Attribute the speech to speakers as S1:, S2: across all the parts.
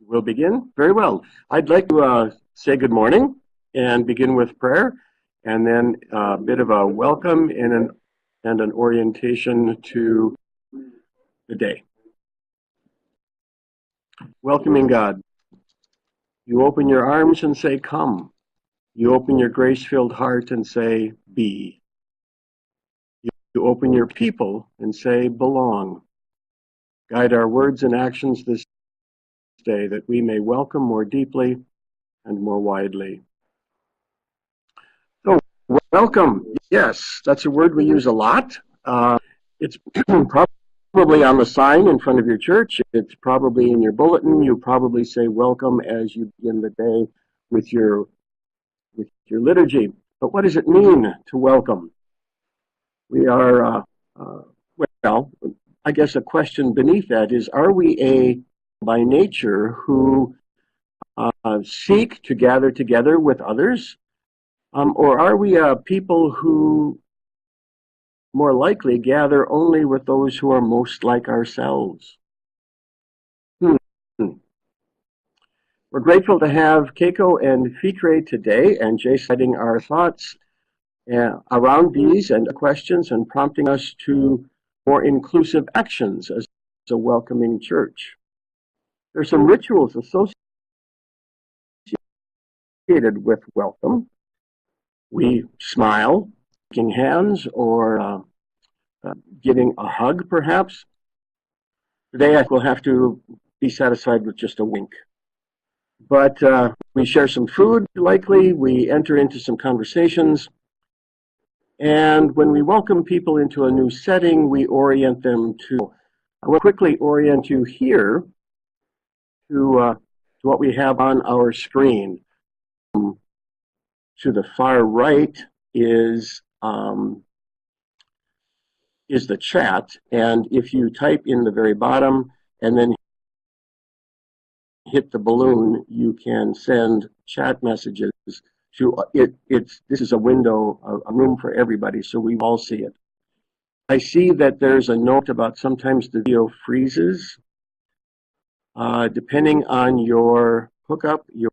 S1: We'll begin. Very well. I'd like to say good morning and begin with prayer, and then a bit of a welcome and an orientation to the day. Welcoming God. You open your arms and say, come. You open your grace-filled heart and say, be. You open your people and say, belong. Guide our words and actions this day that we may welcome more deeply and more widely. So, welcome. Yes, that's a word we use a lot. It's probably on the sign in front of your church. It's probably in your bulletin. You probably say welcome as you begin the day with your liturgy. But what does it mean to welcome? We are, well, I guess a question beneath that is, are we by nature who seek to gather together with others? Or are we people who more likely gather only with those who are most like ourselves? We're grateful to have Kayko and Fikre today, and Jay citing our thoughts around these and questions and prompting us to more inclusive actions as a welcoming church. There's some rituals associated with welcome. We smile, shaking hands, or giving a hug, perhaps. Today, I will have to be satisfied with just a wink. But we share some food, likely. We enter into some conversations. And when we welcome people into a new setting, we orient them to, I will quickly orient you here to what we have on our screen. To the far right is the chat, and if you type in the very bottom and then hit the balloon, you can send chat messages to it. This is a window, a room for everybody, so we all see it. I see that there's a note about sometimes the video freezes. Depending on your hookup, your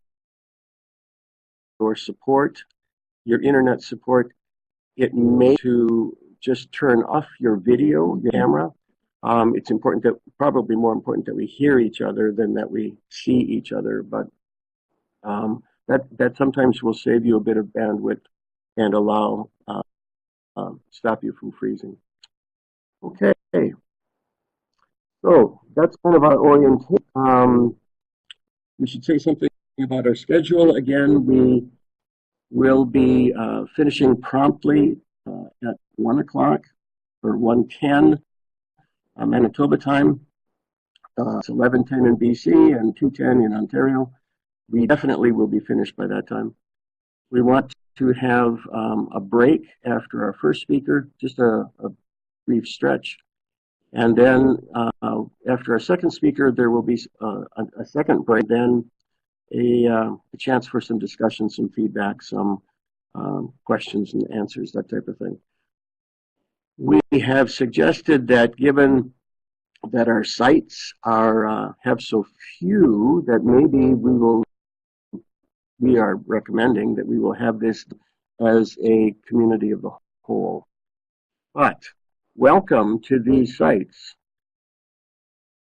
S1: support, your internet support, it may to just turn off your video, your camera. It's important that, probably more important that we hear each other than that we see each other, but that sometimes will save you a bit of bandwidth and allow, stop you from freezing. Okay, so that's kind of our orientation. We should say something about our schedule. Again, we will be finishing promptly at 1 o'clock or 1:10 Manitoba time. It's 11:10 in BC and 2:10 in Ontario. We definitely will be finished by that time. We want to have a break after our first speaker, just a brief stretch. And then after our second speaker, there will be a second break, then a chance for some discussion, some feedback, some questions and answers, that type of thing. We have suggested that given that our sites are have so few, that maybe we are recommending that we will have this as a community of the whole. But welcome to these sites.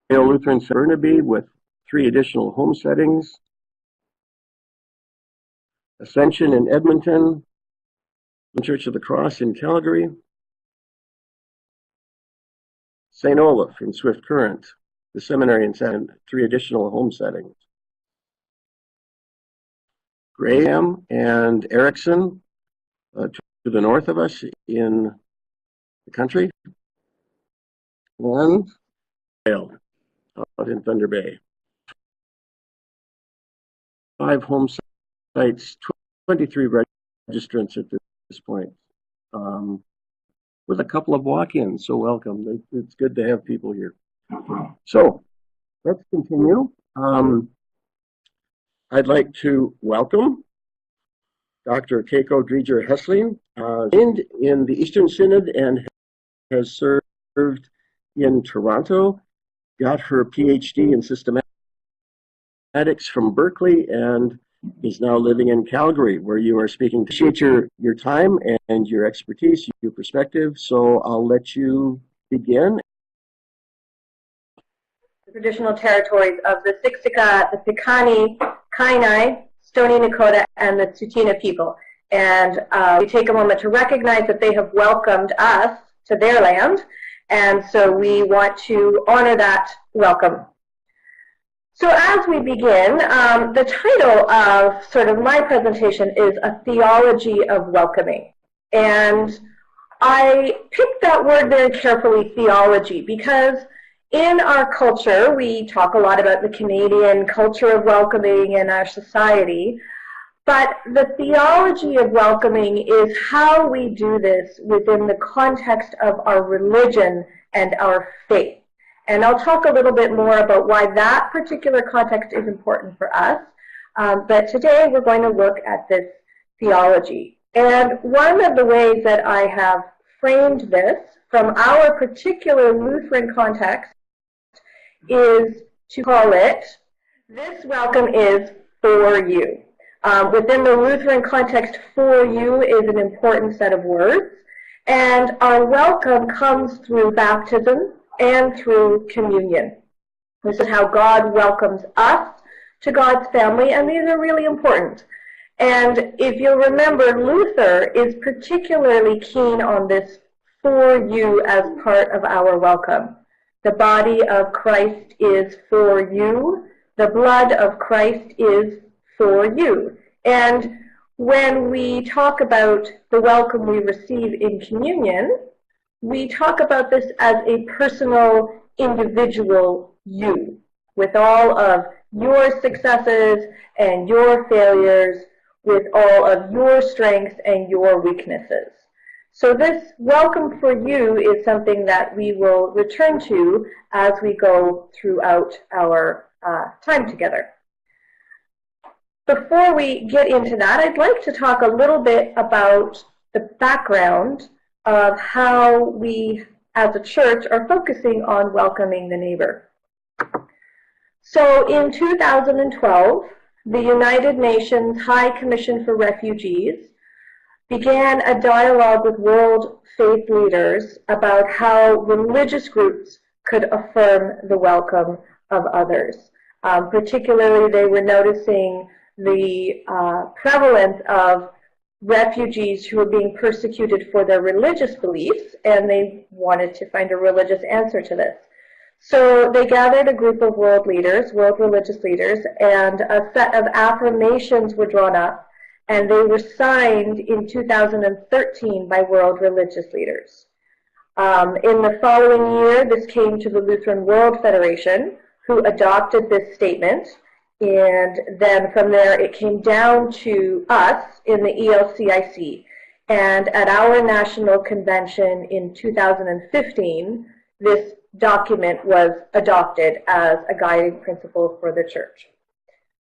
S1: Lutheran Burnaby with 3 additional home settings. Ascension in Edmonton, Church of the Cross in Calgary, St. Olaf in Swift Current, the seminary in San, 3 additional home settings. Graham and Erickson to the north of us in the country, and Vale out in Thunder Bay. 5 home sites, 23 registrants at this point, with a couple of walk-ins, so welcome. It's good to have people here. So let's continue. I'd like to welcome Dr. Kayko Driedger Hesslein, in the Eastern Synod and has served in Toronto, got her PhD in systematic Maddox from Berkeley and is now living in Calgary, where you are speaking. Appreciate your time and your expertise, your perspective. So I'll let you begin.
S2: The traditional territories of the Siksika, the Piikani, Kainai, Stoney Nakoda, and the Tsuut'ina people. And we take a moment to recognize that they have welcomed us to their land, and so we want to honor that welcome. So as we begin, the title of sort of my presentation is A Theology of Welcoming. And I picked that word very carefully, theology, because in our culture, we talk a lot about the Canadian culture of welcoming in our society, but the theology of welcoming is how we do this within the context of our religion and our faith. And I'll talk a little bit more about why that particular context is important for us. But today we're going to look at this theology. And one of the ways that I have framed this from our particular Lutheran context is to call it, this welcome is for you. Within the Lutheran context, for you is an important set of words. And our welcome comes through baptism and through communion. This is how God welcomes us to God's family, and these are really important. And if you'll remember, Luther is particularly keen on this for you as part of our welcome. The body of Christ is for you. The blood of Christ is for you. And when we talk about the welcome we receive in communion, we talk about this as a personal, individual you, with all of your successes and your failures, with all of your strengths and your weaknesses. So this welcome for you is something that we will return to as we go throughout our time together. Before we get into that, I'd like to talk a little bit about the background of how we as a church are focusing on welcoming the neighbor. So in 2012, the United Nations High Commission for Refugees began a dialogue with world faith leaders about how religious groups could affirm the welcome of others. Particularly, they were noticing the prevalence of refugees who were being persecuted for their religious beliefs, and they wanted to find a religious answer to this. So they gathered a group of world leaders, world religious leaders, and a set of affirmations were drawn up, and they were signed in 2013 by world religious leaders. In the following year, this came to the Lutheran World Federation, who adopted this statement, and then from there it came down to us in the ELCIC. And at our national convention in 2015, this document was adopted as a guiding principle for the church.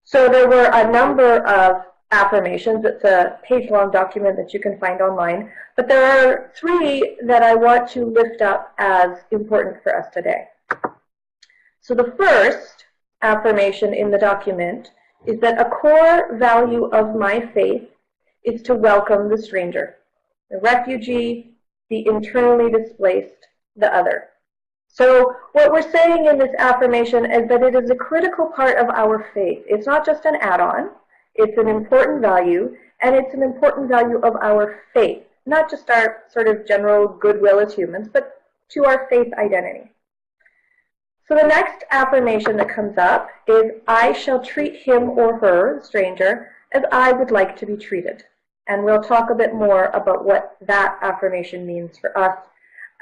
S2: So there were a number of affirmations. It's a page-long document that you can find online. But there are three that I want to lift up as important for us today. So the first affirmation in the document is that a core value of my faith is to welcome the stranger, the refugee, the internally displaced, the other. So what we're saying in this affirmation is that it is a critical part of our faith. It's not just an add-on, it's an important value, and it's an important value of our faith, not just our sort of general goodwill as humans, but to our faith identity. So the next affirmation that comes up is, I shall treat him or her, the stranger, as I would like to be treated. And we'll talk a bit more about what that affirmation means for us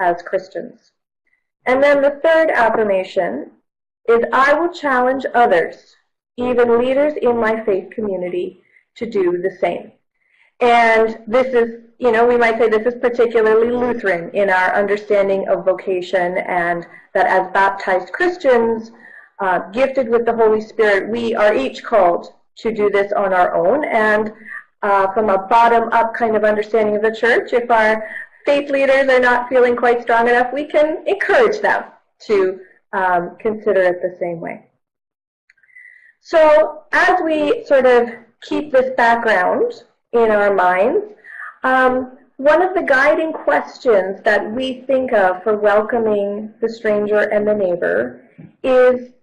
S2: as Christians. And then the third affirmation is, I will challenge others, even leaders in my faith community, to do the same. And this is, we might say this is particularly Lutheran in our understanding of vocation, and that as baptized Christians, gifted with the Holy Spirit, we are each called to do this on our own. And from a bottom-up kind of understanding of the church, if our faith leaders are not feeling quite strong enough, we can encourage them to consider it the same way. So as we sort of keep this background in our minds, one of the guiding questions that we think of for welcoming the stranger and the neighbor is,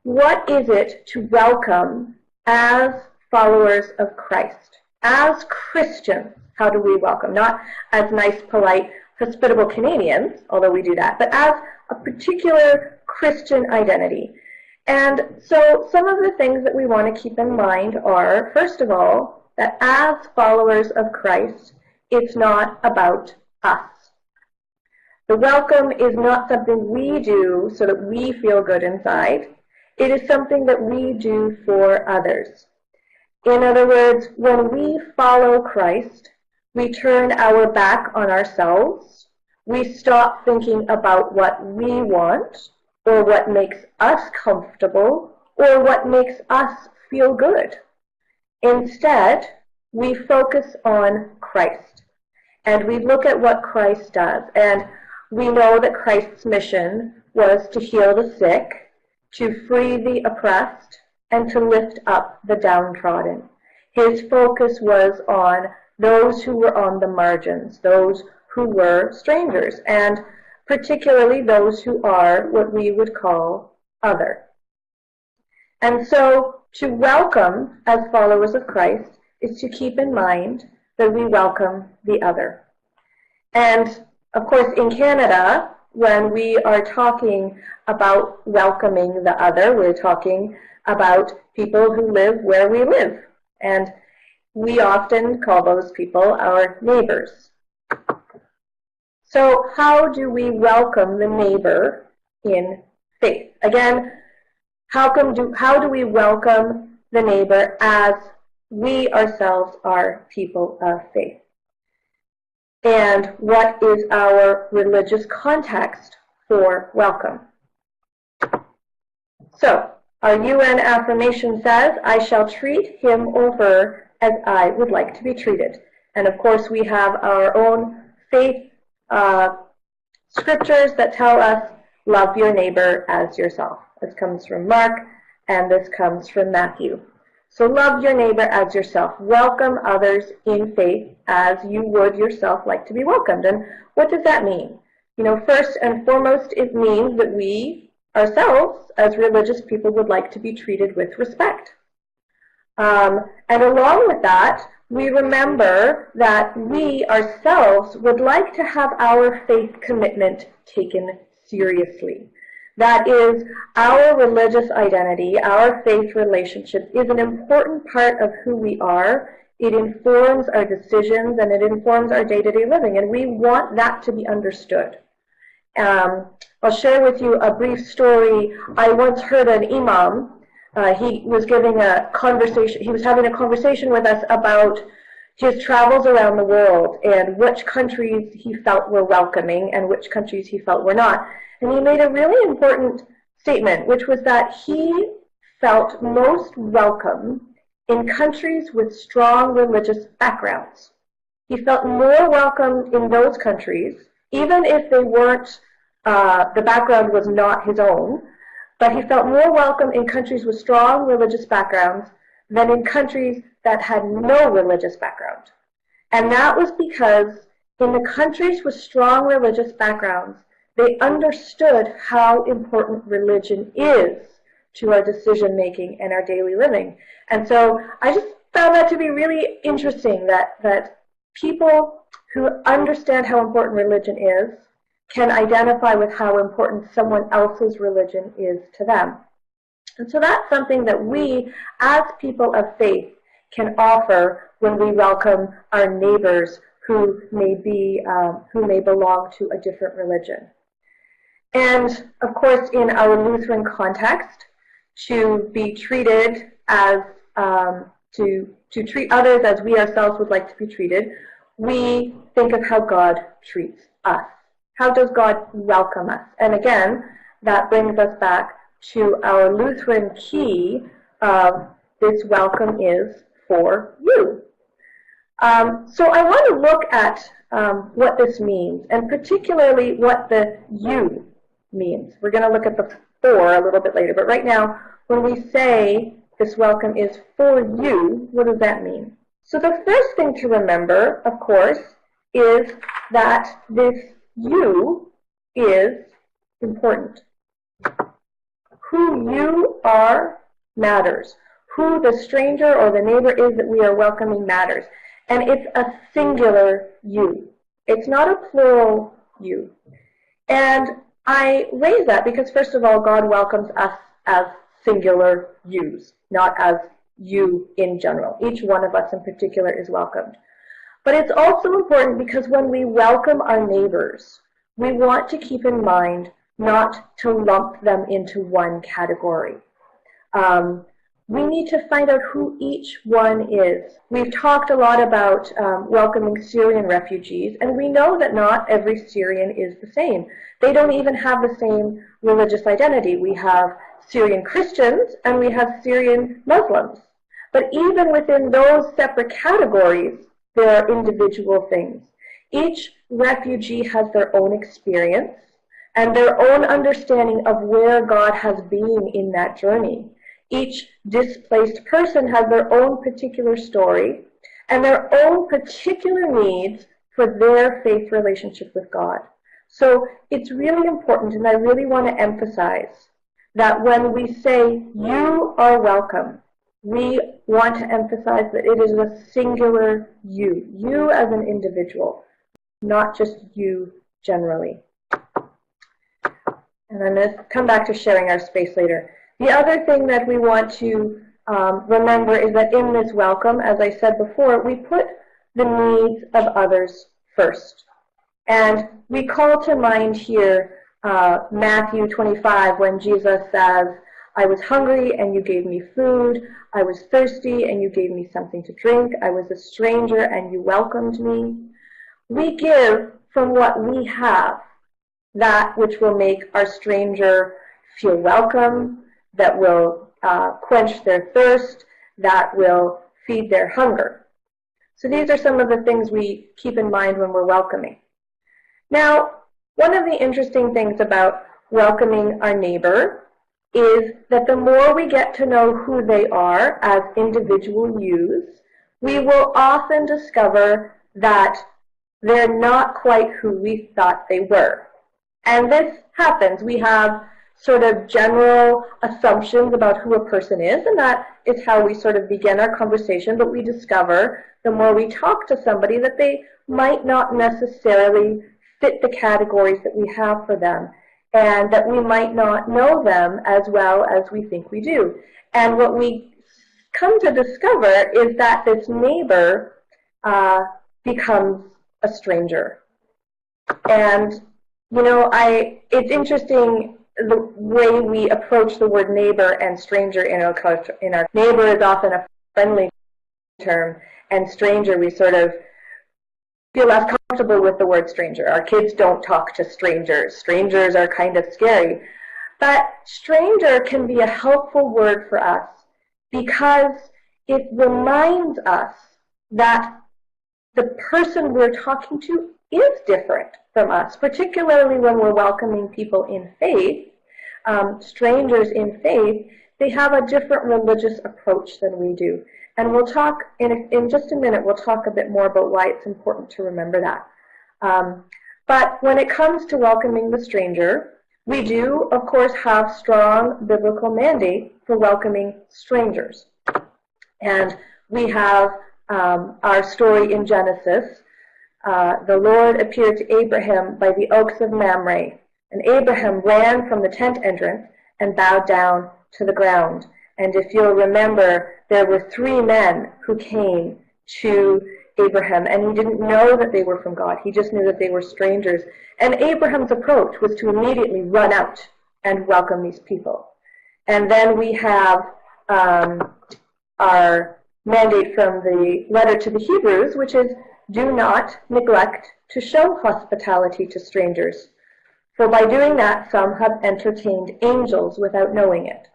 S2: what is it to welcome as followers of Christ? As Christians, how do we welcome? Not as nice, polite, hospitable Canadians, although we do that, but as a particular Christian identity. And so some of the things that we want to keep in mind are, first of all, that as followers of Christ, it's not about us. The welcome is not something we do so that we feel good inside. It is something that we do for others. In other words, when we follow Christ, we turn our back on ourselves. We stop thinking about what we want, or what makes us comfortable, or what makes us feel good. Instead, we focus on Christ, and we look at what Christ does. And we know that Christ's mission was to heal the sick, to free the oppressed, and to lift up the downtrodden. His focus was on those who were on the margins, those who were strangers, and particularly those who are what we would call other. And so to welcome as followers of Christ is to keep in mind that we welcome the other. And of course in Canada, when we are talking about welcoming the other, we're talking about people who live where we live. And we often call those people our neighbors. So how do we welcome the neighbor in faith? Again, how do we welcome the neighbor as we ourselves are people of faith? And what is our religious context for welcome? So, our UN affirmation says, "I shall treat him or her as I would like to be treated." And of course, we have our own faith scriptures that tell us, love your neighbor as yourself. This comes from Mark, and this comes from Matthew. So love your neighbor as yourself. Welcome others in faith as you would yourself like to be welcomed. And what does that mean? You know, first and foremost, it means that we ourselves, as religious people, would like to be treated with respect. And along with that, we remember that we ourselves would like to have our faith commitment taken seriously. That is, our religious identity, our faith relationship is an important part of who we are. It informs our decisions and it informs our day-to-day living, and we want that to be understood. I'll share with you a brief story. I once heard an imam. He was giving a conversation. He was having a conversation with us about his travels around the world and which countries he felt were welcoming and which countries he felt were not. And he made a really important statement, which was that he felt most welcome in countries with strong religious backgrounds. He felt more welcome in those countries, even if they weren't, the background was not his own, but he felt more welcome in countries with strong religious backgrounds than in countries that had no religious background. And that was because in the countries with strong religious backgrounds, they understood how important religion is to our decision-making and our daily living. And so I just found that to be really interesting, that people who understand how important religion is can identify with how important someone else's religion is to them. And so that's something that we, as people of faith, can offer when we welcome our neighbors who may belong to a different religion. And of course, in our Lutheran context, to be treated as to treat others as we ourselves would like to be treated, we think of how God treats us. How does God welcome us? And again, that brings us back to our Lutheran key of this welcome is for you. So I want to look at what this means, and particularly what the you means. We're going to look at the for a little bit later, but right now, when we say this welcome is for you, what does that mean? So the first thing to remember, of course, is that this you is important. Who you are matters. Who the stranger or the neighbor is that we are welcoming matters. And it's a singular you. It's not a plural you. And I raise that because, first of all, God welcomes us as singular yous, not as you in general. Each one of us in particular is welcomed. But it's also important because when we welcome our neighbors, we want to keep in mind not to lump them into one category. We need to find out who each one is. We've talked a lot about welcoming Syrian refugees, and we know that not every Syrian is the same. They don't even have the same religious identity. We have Syrian Christians and we have Syrian Muslims. But even within those separate categories, there are individual things. Each refugee has their own experience and their own understanding of where God has been in that journey. Each displaced person has their own particular story and their own particular needs for their faith relationship with God. So it's really important, and I really want to emphasize that when we say you are welcome, we want to emphasize that it is a singular you as an individual, not just you generally. And I'm going to come back to sharing our space later. The other thing that we want to remember is that in this welcome, as I said before, we put the needs of others first. And we call to mind here Matthew 25 when Jesus says, I was hungry and you gave me food. I was thirsty and you gave me something to drink. I was a stranger and you welcomed me. We give from what we have that which will make our stranger feel welcome, that will quench their thirst, that will feed their hunger. So these are some of the things we keep in mind when we're welcoming. Now, one of the interesting things about welcoming our neighbor is that the more we get to know who they are as individual yous, we will often discover that they're not quite who we thought they were. And this happens. We have sort of general assumptions about who a person is, and that is how we sort of begin our conversation, but we discover the more we talk to somebody that they might not necessarily fit the categories that we have for them, and that we might not know them as well as we think we do. And what we come to discover is that this neighbor becomes a stranger. And, you know, it's interesting the way we approach the word neighbor and stranger in our culture. Neighbor is often a friendly term, and stranger we sort of feel less comfortable with the word stranger. Our kids don't talk to strangers. Strangers are kind of scary. But stranger can be a helpful word for us because it reminds us that the person we're talking to is different from us, particularly when we're welcoming people in faith, strangers in faith. They have a different religious approach than we do. And we'll talk, in just a minute, we'll talk a bit more about why it's important to remember that. But when it comes to welcoming the stranger, we do, of course, have strong biblical mandate for welcoming strangers. And we have our story in Genesis. The Lord appeared to Abraham by the oaks of Mamre, and Abraham ran from the tent entrance and bowed down to the ground. And if you'll remember, there were 3 men who came to Abraham, and he didn't know that they were from God. He just knew that they were strangers. And Abraham's approach was to immediately run out and welcome these people. And then we have our mandate from the letter to the Hebrews, which is, do not neglect to show hospitality to strangers, for by doing that some have entertained angels without knowing it.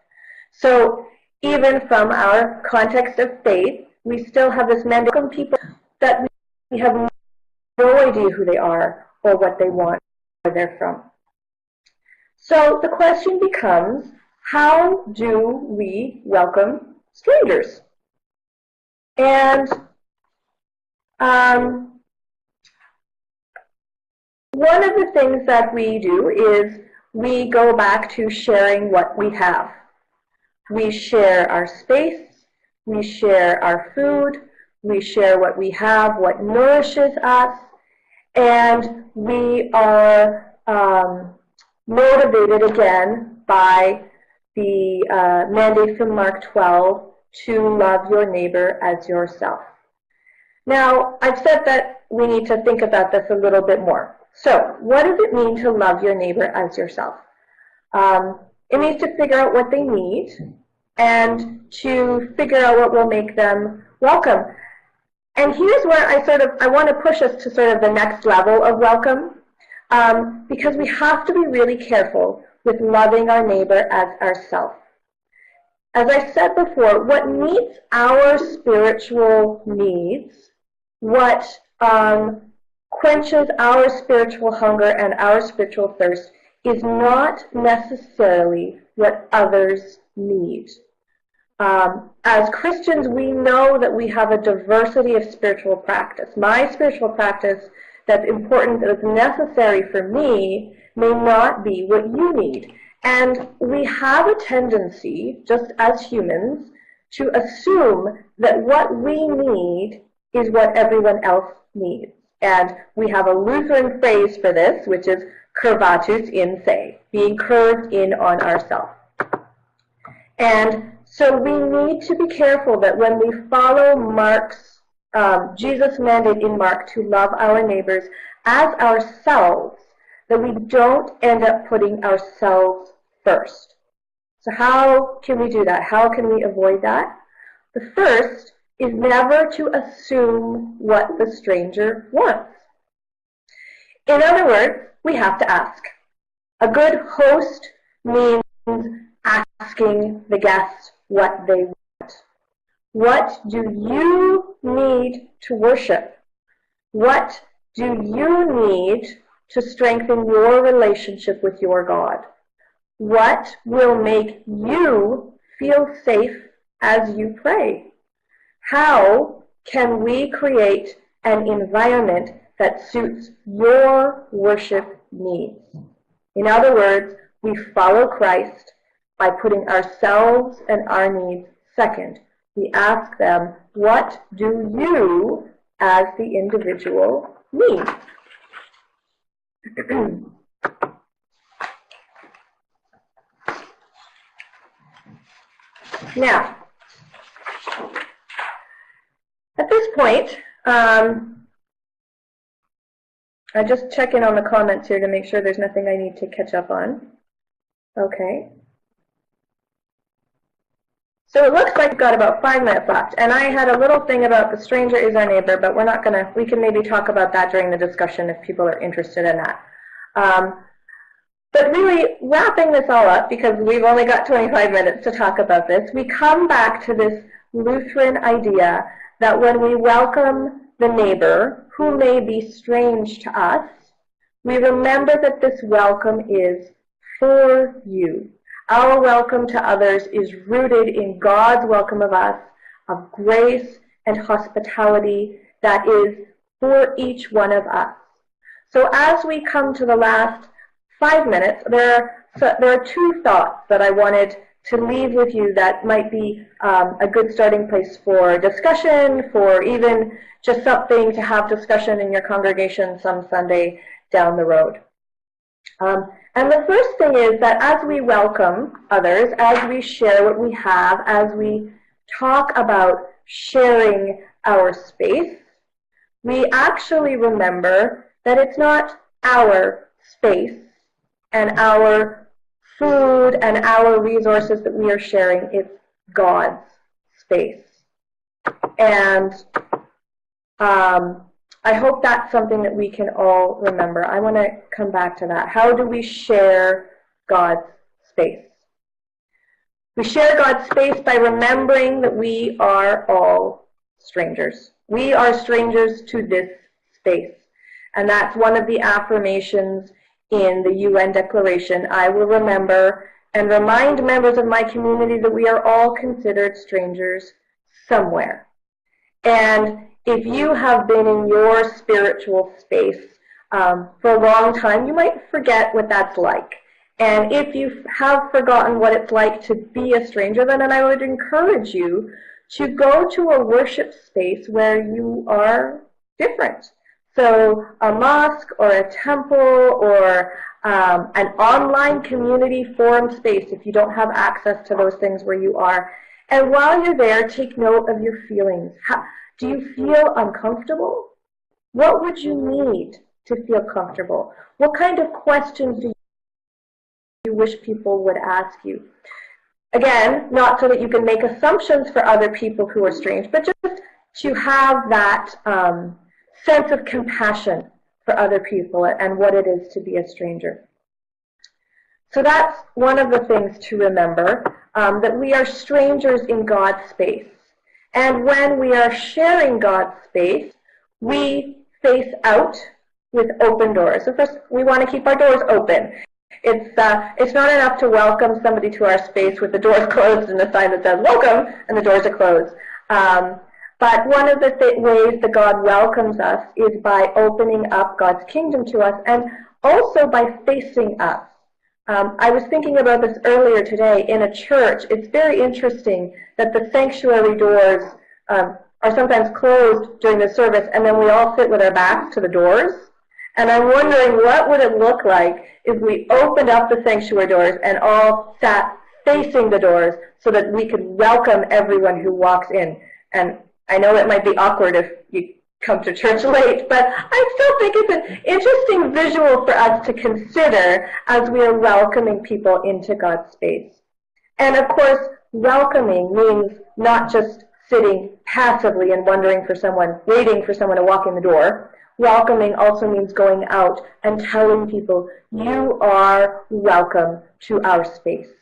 S2: So even from our context of faith, we still have this mandate from people that we have no idea who they are or what they want or where they're from. So the question becomes, how do we welcome strangers. And one of the things that we do is we go back to sharing what we have. We share our space, we share our food, we share what we have, what nourishes us, and we are motivated again by the mandate from Mark 12 to love your neighbor as yourself. Now, I've said that we need to think about this a little bit more. So, what does it mean to love your neighbor as yourself? It means to figure out what they need and to figure out what will make them welcome. And here's where I want to push us to sort of the next level of welcome, because we have to be really careful with loving our neighbor as ourselves. As I said before, what meets our spiritual needs, what quenches our spiritual hunger and our spiritual thirst, is not necessarily what others need. As Christians, we know that we have a diversity of spiritual practice. My spiritual practice that's important, that's necessary for me, may not be what you need. And we have a tendency, just as humans, to assume that what we need is what everyone else needs. And we have a Lutheran phrase for this, which is curvatus in se, being curved in on ourselves. And so we need to be careful that when we follow Jesus' mandate in Mark to love our neighbors as ourselves, that we don't end up putting ourselves first. So how can we do that? How can we avoid that? The first is never to assume what the stranger wants. In other words, we have to ask. A good host means asking the guest what they want. What do you need to worship? What do you need to strengthen your relationship with your God? What will make you feel safe as you pray? How can we create an environment that suits your worship needs? In other words, we follow Christ by putting ourselves and our needs second. We ask them, what do you, as the individual, need? Now, at this point, I'm just checking on the comments here to make sure there's nothing I need to catch up on. Okay. So it looks like we've got about 5 minutes left, and I had a little thing about the stranger is our neighbor, but we're not gonna, we can maybe talk about that during the discussion if people are interested in that. But really, wrapping this all up, because we've only got 25 minutes to talk about this, we come back to this Lutheran idea that when we welcome the neighbor, who may be strange to us, we remember that this welcome is for you. Our welcome to others is rooted in God's welcome of us, of grace and hospitality that is for each one of us. So as we come to the last 5 minutes, there are 2 thoughts that I wanted to leave with you that might be a good starting place for discussion, for even just something to have discussion in your congregation some Sunday down the road. And the first thing is that as we welcome others, as we share what we have, as we talk about sharing our space, we actually remember that it's not our space and our food and our resources that we are sharing, it's God's space. And I hope that's something that we can all remember. I want to come back to that. How do we share God's space? We share God's space by remembering that we are all strangers. We are strangers to this space. And that's one of the affirmations in the UN Declaration. I will remember and remind members of my community that we are all considered strangers somewhere. And if you have been in your spiritual space for a long time, you might forget what that's like. And if you have forgotten what it's like to be a stranger, then I would encourage you to go to a worship space where you are different. So a mosque or a temple or an online community forum space if you don't have access to those things where you are. And while you're there, take note of your feelings. Do you feel uncomfortable? What would you need to feel comfortable? What kind of questions do you wish people would ask you? Again, not so that you can make assumptions for other people who are strange, but just to have that sense of compassion for other people and what it is to be a stranger. So that's one of the things to remember, that we are strangers in God's space. And when we are sharing God's space, we face out with open doors. So first, we want to keep our doors open. It's not enough to welcome somebody to our space with the doors closed and a sign that says welcome and the doors are closed. But one of the ways that God welcomes us is by opening up God's kingdom to us and also by facing us. I was thinking about this earlier today in a church. It's very interesting that the sanctuary doors are sometimes closed during the service and then we all sit with our backs to the doors. And I'm wondering what would it look like if we opened up the sanctuary doors and all sat facing the doors so that we could welcome everyone who walks in. And I know it might be awkward if you come to church late, but I still think it's an interesting visual for us to consider as we are welcoming people into God's space. And of course, welcoming means not just sitting passively and waiting for someone to walk in the door. Welcoming also means going out and telling people, you are welcome to our space.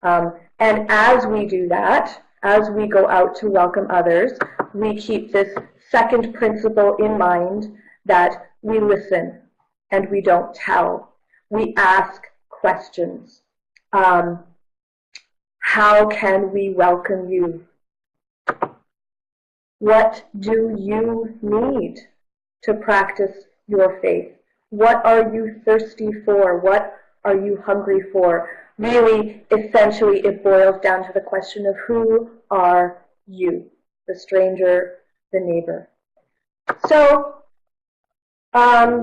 S2: And as we do that, as we go out to welcome others, we keep this second principle in mind, that we listen and we don't tell. We ask questions. How can we welcome you? What do you need to practice your faith? What are you thirsty for? What are you hungry for? Really, essentially, it boils down to the question of who are you? The stranger, the neighbor. So,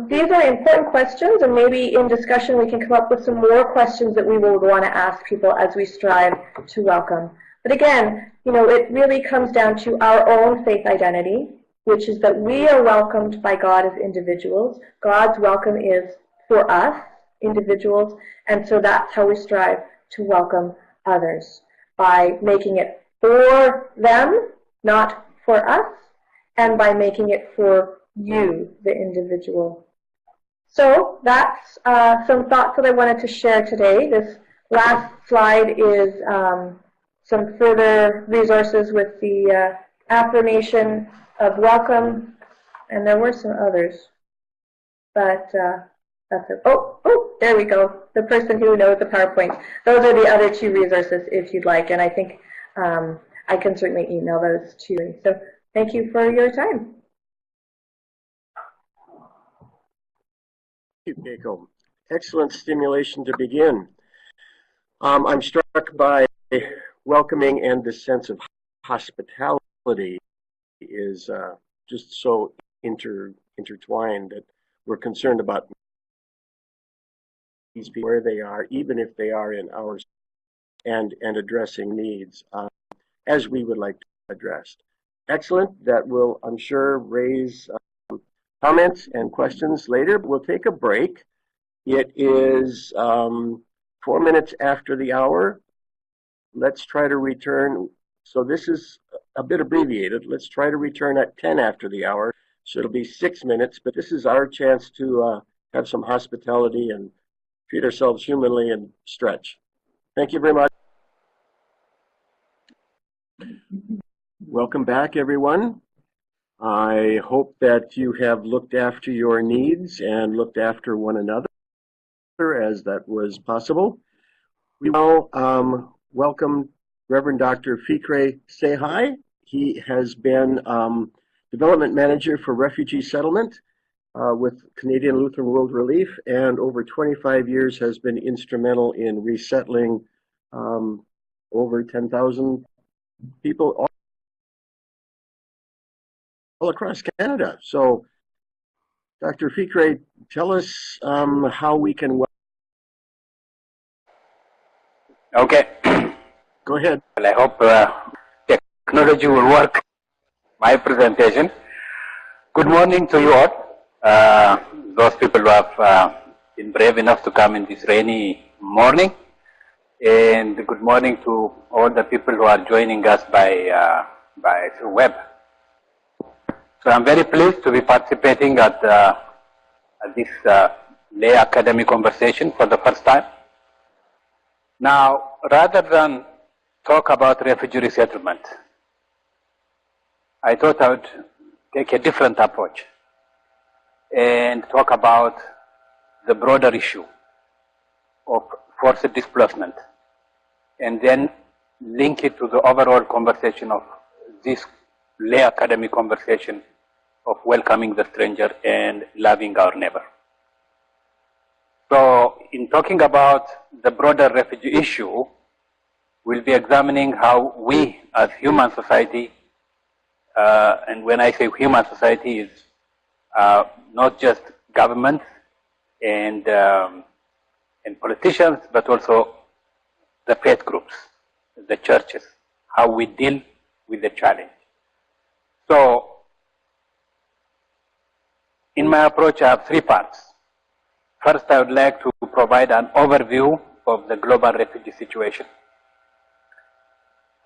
S2: these are important questions, and maybe in discussion we can come up with some more questions that we will want to ask people as we strive to welcome. But again, it really comes down to our own faith identity, which is that we are welcomed by God as individuals. God's welcome is for us, individuals, and so that's how we strive to welcome others, by making it for them, not for us, and by making it for you, the individual. So that's some thoughts that I wanted to share today. This last slide is some further resources with the affirmation of welcome, and there were some others, but that's it. Oh, there we go. The person who knows the PowerPoint. Those are the other two resources if you'd like, and I think I can certainly email those to you. So thank you for your time.
S1: Thank you, Kayko. Excellent stimulation to begin. I'm struck by welcoming, and this sense of hospitality is just so intertwined that we're concerned about these people where they are, even if they are in ours, and addressing needs as we would like to address. Excellent. That will, I'm sure, raise comments and questions later. But we'll take a break. It is 4 minutes after the hour. Let's try to return. So this is a bit abbreviated. Let's try to return at 10 after the hour. So it'll be 6 minutes, but this is our chance to have some hospitality and treat ourselves humanly and stretch. Thank you very much. Welcome back, everyone. I hope that you have looked after your needs and looked after one another as that was possible. We now welcome Reverend Dr. Fikre Tsehai. He has been Development Manager for Refugee Settlement with Canadian Lutheran World Relief, and over 25 years has been instrumental in resettling over 10,000 people all across Canada. So, Dr. Fikre, tell us how we can.
S3: Okay.
S1: Go ahead.
S3: Well, I hope technology will work. My presentation. Good morning to you all. Those people who have been brave enough to come in this rainy morning, and good morning to all the people who are joining us by through web. So I'm very pleased to be participating at this lay academic conversation for the first time. Now, rather than talk about refugee resettlement, I thought I would take a different approach and talk about the broader issue of forced displacement, and then link it to the overall conversation of this lay academic conversation of welcoming the stranger and loving our neighbor. So, in talking about the broader refugee issue, we'll be examining how we as human society, and when I say human society, is not just governments and politicians, but also the faith groups, the churches, how we deal with the challenge. So, in my approach, I have three parts. First, I would like to provide an overview of the global refugee situation.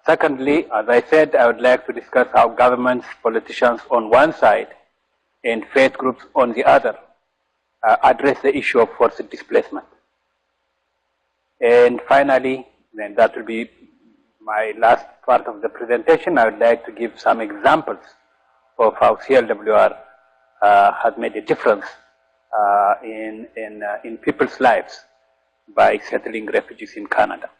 S3: Secondly, as I said, I would like to discuss how governments, politicians on one side, and faith groups on the other address the issue of forced displacement. And finally, then that will be my last part of the presentation, I would like to give some examples of how CLWR has made a difference in people's lives by settling refugees in Canada.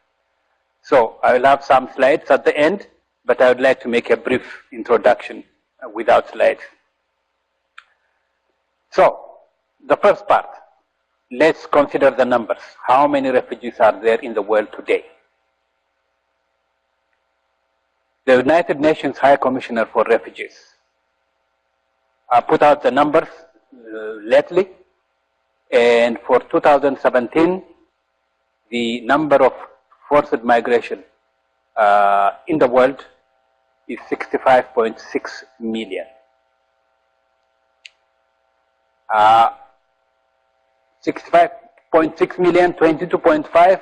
S3: So I will have some slides at the end, but I would like to make a brief introduction without slides. So the first part, let's consider the numbers. How many refugees are there in the world today? The United Nations High Commissioner for Refugees put out the numbers lately, and for 2017, the number of forced migration in the world is 65.6 million. 65.6 million, 22.5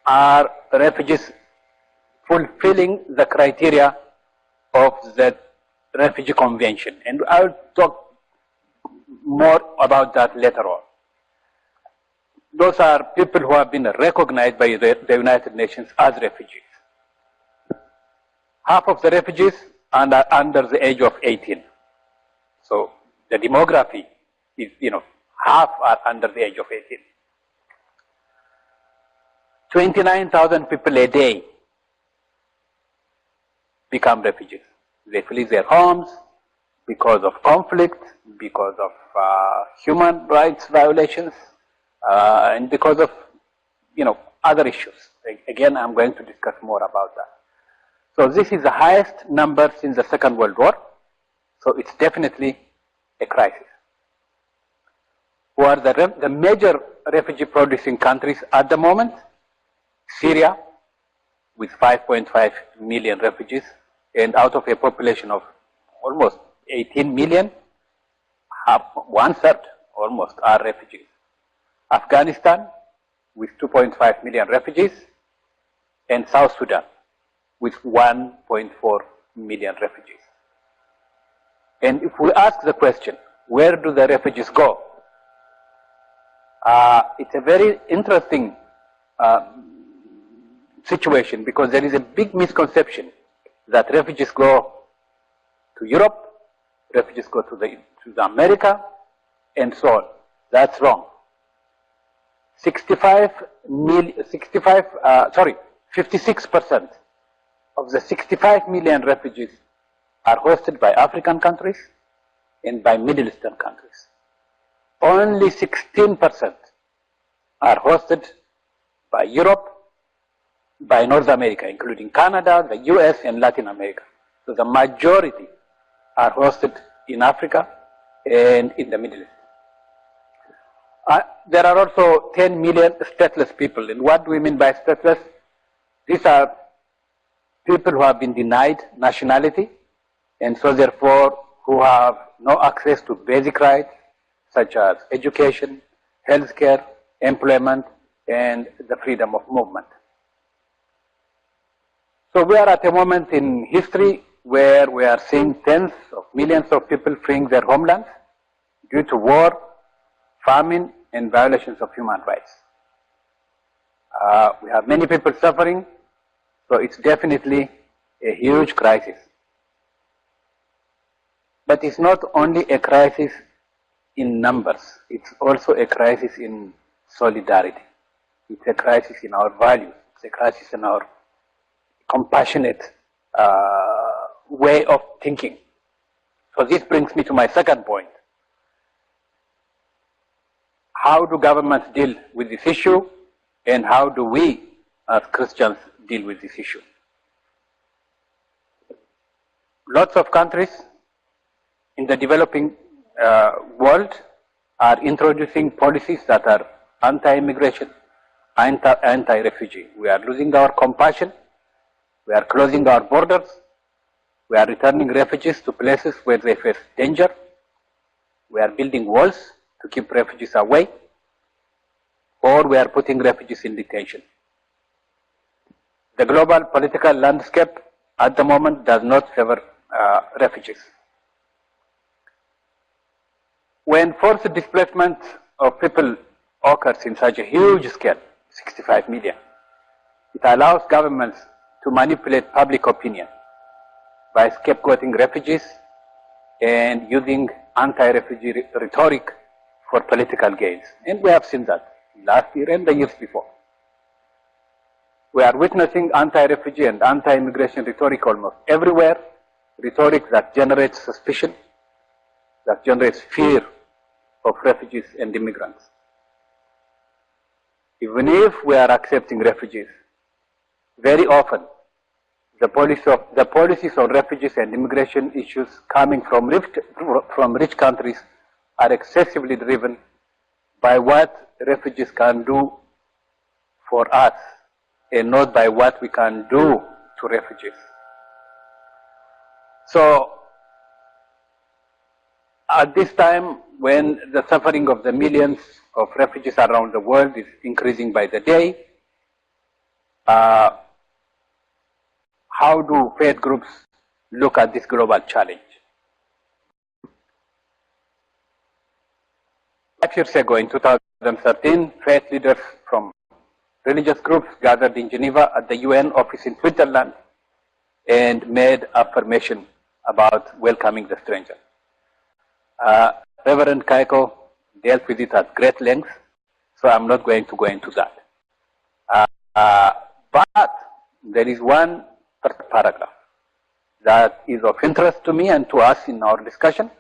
S3: are refugees fulfilling the criteria of the Refugee Convention. And I'll talk more about that later on. Those are people who have been recognized by the United Nations as refugees. Half of the refugees are under the age of 18. So the demography is, half are under the age of 18. 29,000 people a day become refugees. They flee their homes because of conflict, because of human rights violations, and because of, other issues. Again, I'm going to discuss more about that. So this is the highest number since the Second World War. So it's definitely a crisis. Who are the major refugee producing countries at the moment? Syria, with 5.5 million refugees, and out of a population of almost 18 million, one third almost are refugees. Afghanistan, with 2.5 million refugees, and South Sudan, with 1.4 million refugees. And if we ask the question, where do the refugees go? It's a very interesting situation, because there is a big misconception that refugees go to Europe, refugees go to America, and so on. That's wrong. 56% of the 65 million refugees are hosted by African countries and by Middle Eastern countries. Only 16% are hosted by Europe, by North America, including Canada, the US, and Latin America. So the majority are hosted in Africa and in the Middle East. There are also 10 million stateless people. And what do we mean by stateless? These are people who have been denied nationality, and so therefore who have no access to basic rights such as education, healthcare, employment, and the freedom of movement. So we are at a moment in history where we are seeing tens of millions of people fleeing their homelands due to war, famine, and violations of human rights. We have many people suffering, so it's definitely a huge crisis. But it's not only a crisis in numbers, it's also a crisis in solidarity. It's a crisis in our values. It's a crisis in our compassionate way of thinking. So this brings me to my second point. How do governments deal with this issue, and how do we as Christians deal with this issue? Lots of countries in the developing world are introducing policies that are anti-immigration, anti-refugee. We are losing our compassion. We are closing our borders. We are returning refugees to places where they face danger. We are building walls to keep refugees away, or we are putting refugees in detention. The global political landscape at the moment does not favor refugees. When forced displacement of people occurs in such a huge scale, 65 million, it allows governments to manipulate public opinion by scapegoating refugees and using anti-refugee rhetoric for political gains. And we have seen that last year and the years before. We are witnessing anti-refugee and anti-immigration rhetoric almost everywhere, rhetoric that generates suspicion, that generates fear of refugees and immigrants. Even if we are accepting refugees, very often the policies on refugees and immigration issues coming from rich countries are excessively driven by what refugees can do for us and not by what we can do to refugees. So at this time, when the suffering of the millions of refugees around the world is increasing by the day, how do faith groups look at this global challenge? 5 years ago, in 2013, faith leaders from religious groups gathered in Geneva at the UN office in Switzerland and made affirmation about welcoming the stranger. Reverend Kayko dealt with it at great length, so I'm not going to go into that. But there is one paragraph that is of interest to me and to us in our discussion,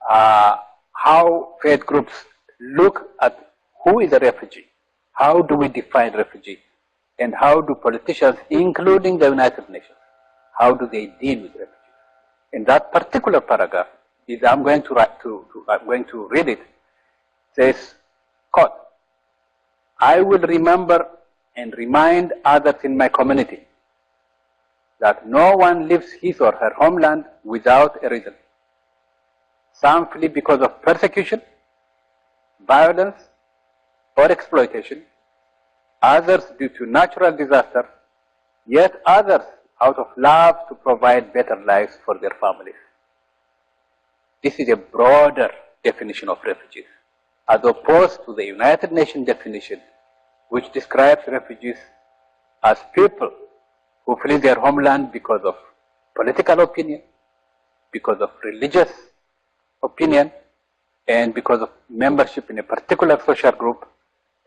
S3: how faith groups look at who is a refugee, how do we define refugee, and how do politicians, including the United Nations, how do they deal with refugees. In that particular paragraph, I'm going to read it, says, quote, "I will remember and remind others in my community that no one leaves his or her homeland without a reason. Some flee because of persecution, violence, or exploitation, others due to natural disaster, yet others out of love to provide better lives for their families." This is a broader definition of refugees, as opposed to the United Nations definition, which describes refugees as people who flee their homeland because of political opinion, because of religious opinion, and because of membership in a particular social group,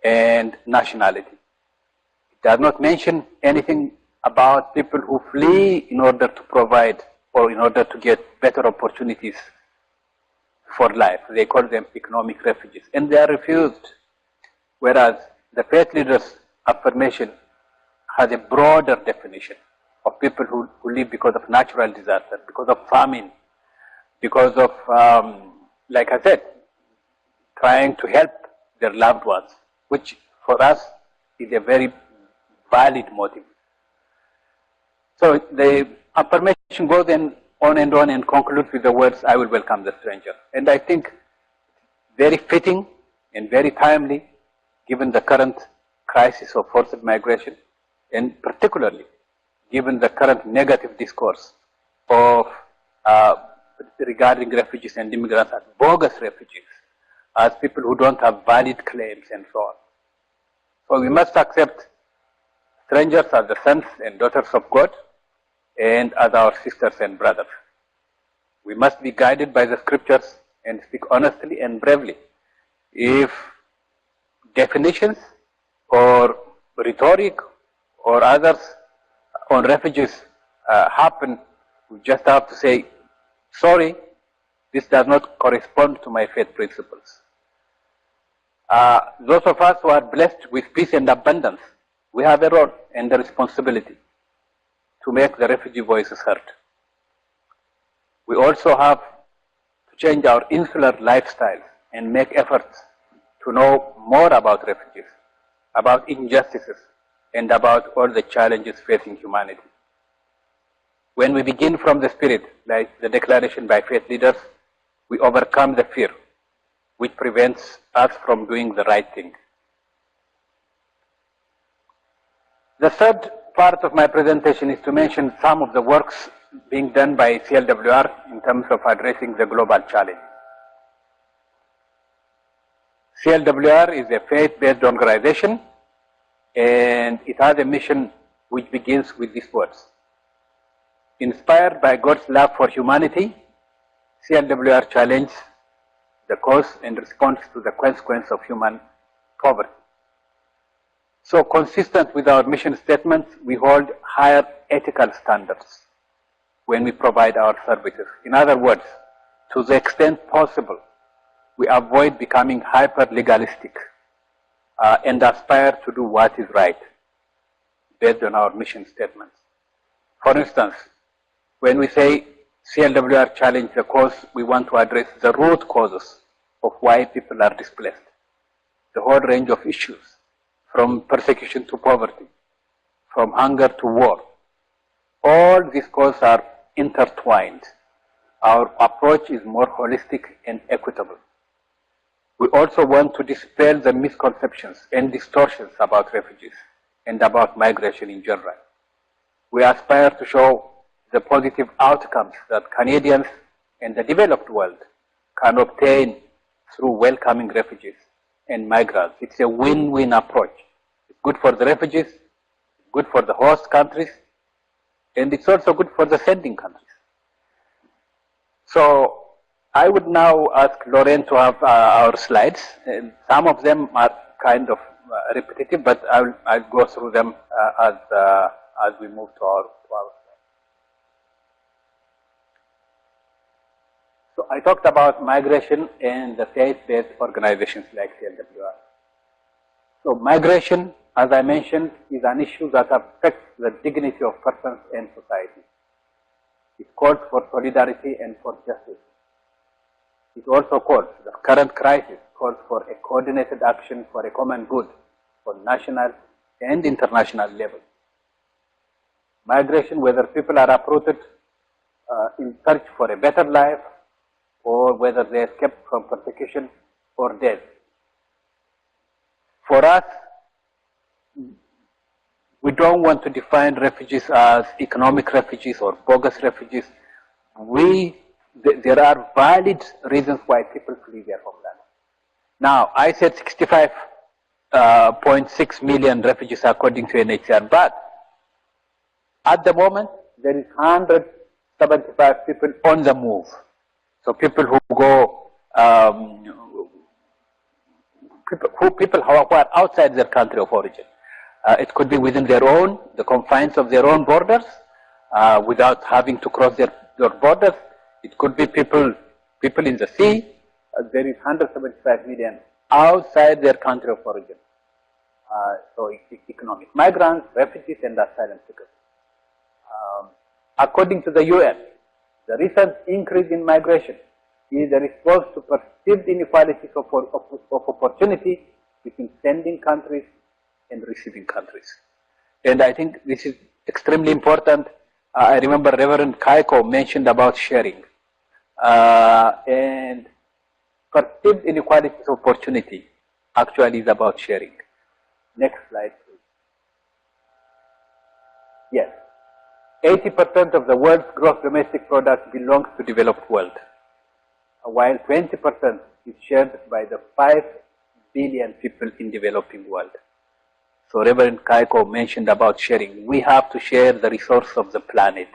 S3: and nationality. It does not mention anything about people who flee in order to provide or in order to get better opportunities for life. They call them economic refugees, and they are refused. Whereas the faith leaders' affirmation has a broader definition of people who live because of natural disaster, because of famine, because of, like I said, trying to help their loved ones, which for us is a very valid motive. So the affirmation goes on and concludes with the words, "I will welcome the stranger." And I think very fitting and very timely, given the current crisis of forced migration, and particularly given the current negative discourse of regarding refugees and immigrants as bogus refugees, as people who don't have valid claims and so on. So we must accept strangers as the sons and daughters of God and as our sisters and brothers. We must be guided by the scriptures and speak honestly and bravely. If definitions or rhetoric or others on refugees happen, we just have to say, sorry, this does not correspond to my faith principles. Those of us who are blessed with peace and abundance, we have a role and a responsibility to make the refugee voices heard. We also have to change our insular lifestyle and make efforts to know more about refugees, about injustices, and about all the challenges facing humanity. When we begin from the spirit, like the declaration by faith leaders, we overcome the fear which prevents us from doing the right thing. The third part of my presentation is to mention some of the works being done by CLWR in terms of addressing the global challenge. CLWR is a faith-based organization, and it has a mission which begins with these words. Inspired by God's love for humanity, CLWR challenges the cause and response to the consequence of human poverty. So consistent with our mission statement, we hold higher ethical standards when we provide our services. In other words, to the extent possible, we avoid becoming hyper-legalistic and aspire to do what is right based on our mission statements. For instance, when we say CLWR challenge the cause, we want to address the root causes of why people are displaced, the whole range of issues, from persecution to poverty, from hunger to war. All these causes are intertwined. Our approach is more holistic and equitable. We also want to dispel the misconceptions and distortions about refugees and about migration in general. We aspire to show the positive outcomes that Canadians and the developed world can obtain through welcoming refugees and migrants. It's a win-win approach. It's good for the refugees, good for the host countries, and it's also good for the sending countries. So I would now ask Lauren to have our slides. And some of them are kind of repetitive, but I'll go through them as we move to our slides. So I talked about migration and the faith-based organizations like CLWR. So migration, as I mentioned, is an issue that affects the dignity of persons and society. It calls for solidarity and for justice. It also calls, the current crisis calls for a coordinated action for a common good for national and international level. Migration, whether people are uprooted in search for a better life, or whether they escaped from persecution or death. For us, we don't want to define refugees as economic refugees or bogus refugees. There are valid reasons why people flee their homeland. Now, I said 65.6 million refugees according to UNHCR, but at the moment, there is 175 people on the move. So people who go people who are outside their country of origin. It could be within the confines of their own borders, without having to cross their borders. It could be people in the sea. There is 175 million outside their country of origin. So economic migrants, refugees, and asylum seekers. According to the UN, the recent increase in migration is a response to perceived inequalities of opportunity between sending countries and receiving countries. And I think this is extremely important. I remember Reverend Kayko mentioned about sharing. And perceived inequalities of opportunity actually is about sharing. Next slide, please. Yes. 80% of the world's gross domestic product belongs to developed world, while 20% is shared by the 5 billion people in developing world. So Reverend Kayko mentioned about sharing. We have to share the resource of the planet.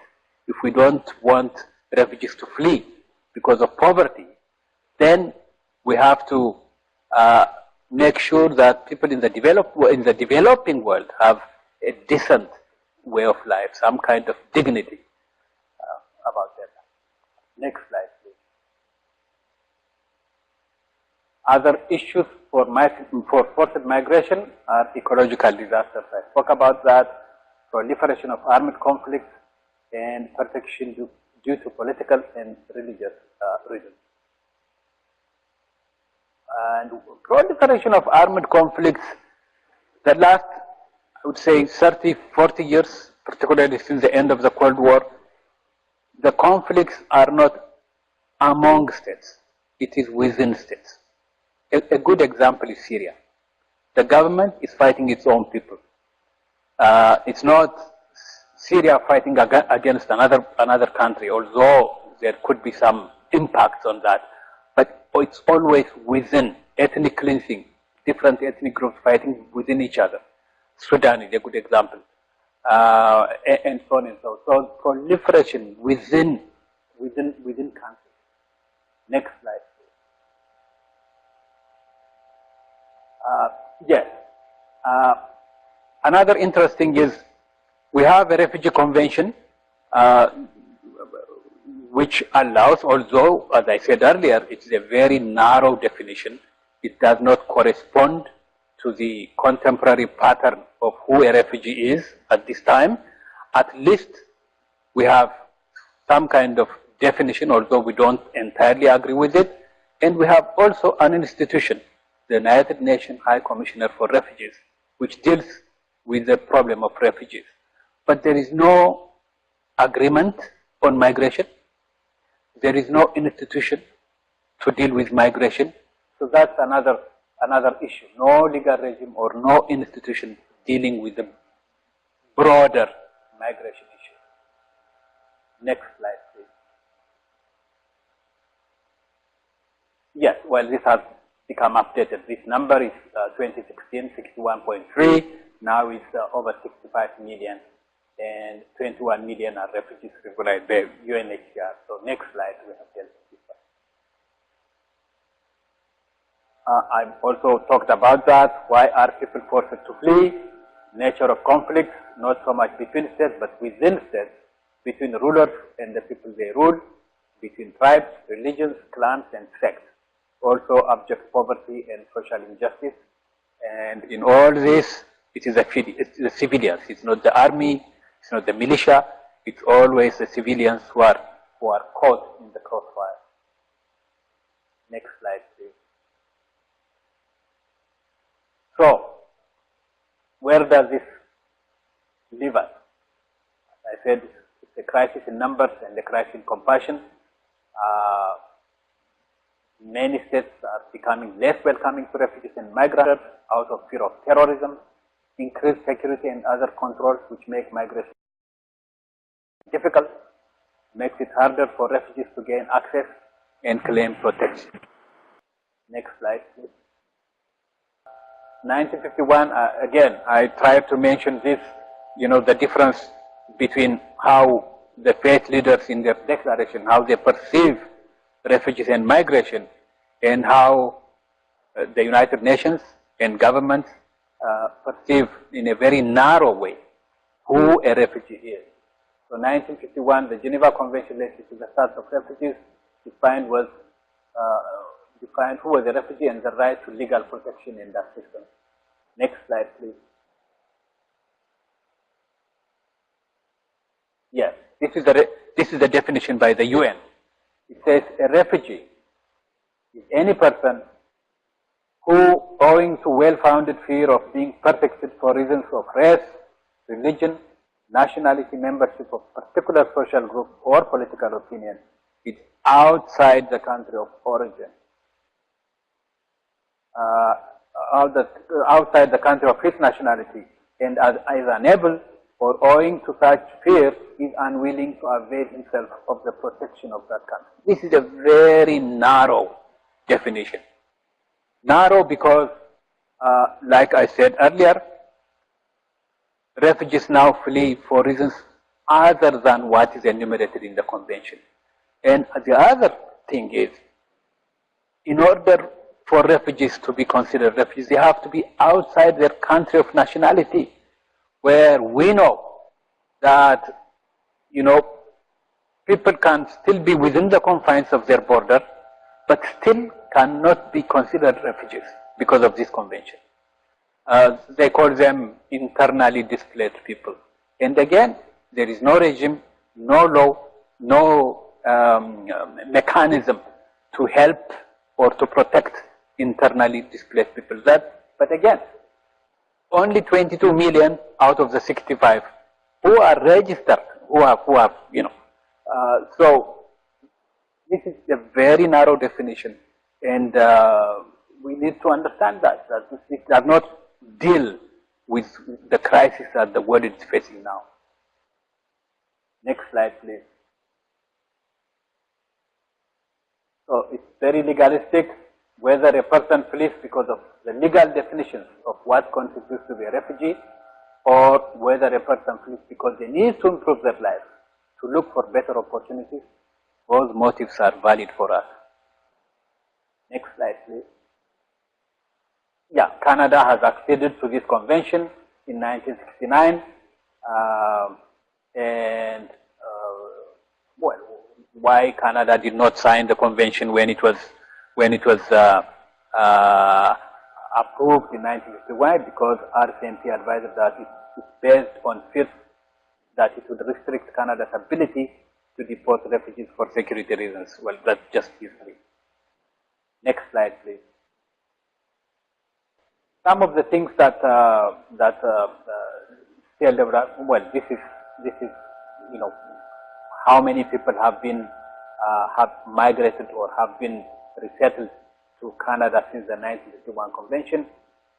S3: If we don't want refugees to flee because of poverty, then we have to make sure that people in the developing world have a decent way of life, some kind of dignity about them. Next slide, please. Other issues for forced migration are ecological disasters. I spoke about that, proliferation of armed conflicts, and persecution due to political and religious reasons. And proliferation of armed conflicts, the last, I would say, 30, 40 years, particularly since the end of the Cold War, the conflicts are not among states, it is within states. A good example is Syria. The government is fighting its own people. It's not Syria fighting against another country, although there could be some impacts on that. But it's always within, ethnic cleansing, different ethnic groups fighting within each other. Sudan is a good example, and so on and so on. So proliferation within countries. Next slide. Yes. Another interesting is we have a refugee convention which allows, although as I said earlier, it's a very narrow definition. It does not correspond to the contemporary pattern of who a refugee is at this time. At least we have some kind of definition, although we don't entirely agree with it. And we have also an institution, the United Nations High Commissioner for Refugees, which deals with the problem of refugees. But there is no agreement on migration. There is no institution to deal with migration. So that's another issue. No legal regime or no institution dealing with the broader migration issue. Next slide, please. Yes, well, this has become updated. This number is 2016, 61.3. Now it's over 65 million, and 21 million are refugees regulated by UNHCR. So next slide, we have dealt with this one. I've also talked about that. Why are people forced to flee? Nature of conflicts, not so much between states, but within states, between rulers and the people they rule, between tribes, religions, clans, and sects. Also abject poverty and social injustice. And in all this, it's the civilians. It's not the army, it's not the militia, it's always the civilians who are caught in the crossfire. Next slide, please. So, where does this leave us? I said it's a crisis in numbers and a crisis in compassion. Many states are becoming less welcoming to refugees and migrants out of fear of terrorism, increased security and other controls which make migration difficult, makes it harder for refugees to gain access and claim protection. Next slide, please. 1951, again, I tried to mention this, the difference between how the faith leaders in their declaration, how they perceive refugees and migration, and how the United Nations and governments perceive in a very narrow way who a refugee is. So 1951, the Geneva Convention related to the status of refugees defined who was a refugee and the right to legal protection in that system. Next slide, please. Yes, this is the definition by the UN. It says a refugee is any person who, owing to well-founded fear of being persecuted for reasons of race, religion, nationality, membership of particular social group, or political opinion, is outside the country of origin. Outside the country of his nationality, and is unable or owing to such fear is unwilling to avail himself of the protection of that country. This is a very narrow definition. Narrow because, like I said earlier, refugees now flee for reasons other than what is enumerated in the convention. And the other thing is, in order for refugees to be considered refugees, they have to be outside their country of nationality, where we know that, people can still be within the confines of their border, but still cannot be considered refugees because of this convention. They call them internally displaced people. And again, there is no regime, no law, no mechanism to help or to protect internally displaced people. But again, only 22 million out of the 65 who are registered, who have so this is a very narrow definition, and we need to understand that this does not deal with the crisis that the world is facing now. Next slide, please. So it's very legalistic. Whether a person flees because of the legal definitions of what constitutes to be a refugee, or whether a person flees because they need to improve their life, to look for better opportunities, those motives are valid for us. Next slide, please. Yeah, Canada has acceded to this convention in 1969, well, why Canada did not sign the convention when it was approved in 1951, because RCMP advised that it's based on fears that it would restrict Canada's ability to deport refugees for security reasons. Well, that's just history. Next slide, please. Some of the things that CLW, well, this is how many people have been have migrated or have been resettled to Canada since the 1951 convention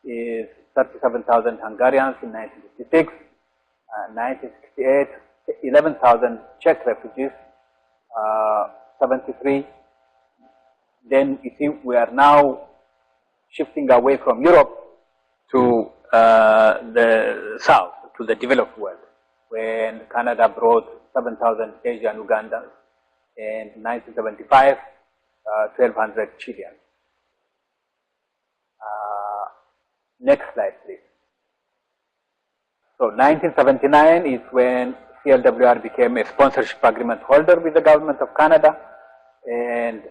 S3: is 37,000 Hungarians in 1956, 1968, 11,000 Czech refugees, 73. Then you see we are now shifting away from Europe to the south, to the developed world, when Canada brought 7,000 Asian Ugandans, and in 1975, 1,200 Chileans. Next slide, please. So 1979 is when CLWR became a sponsorship agreement holder with the government of Canada, and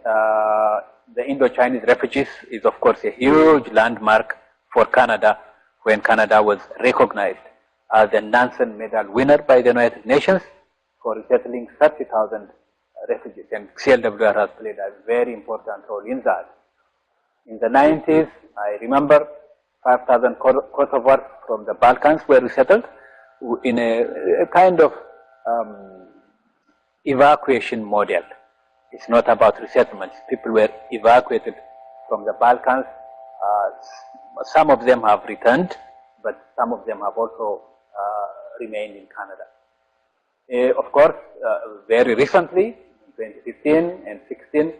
S3: the Indo-Chinese refugees is of course a huge landmark for Canada, when Canada was recognized as the Nansen Medal winner by the United Nations for resettling 30,000 refugees, and CLWR has played a very important role in that. In the 90s, I remember 5,000 Kosovars from the Balkans were resettled in a kind of evacuation model. It's not about resettlements. People were evacuated from the Balkans. Some of them have returned, but some of them have also remained in Canada. Of course, very recently, 2015 and 16,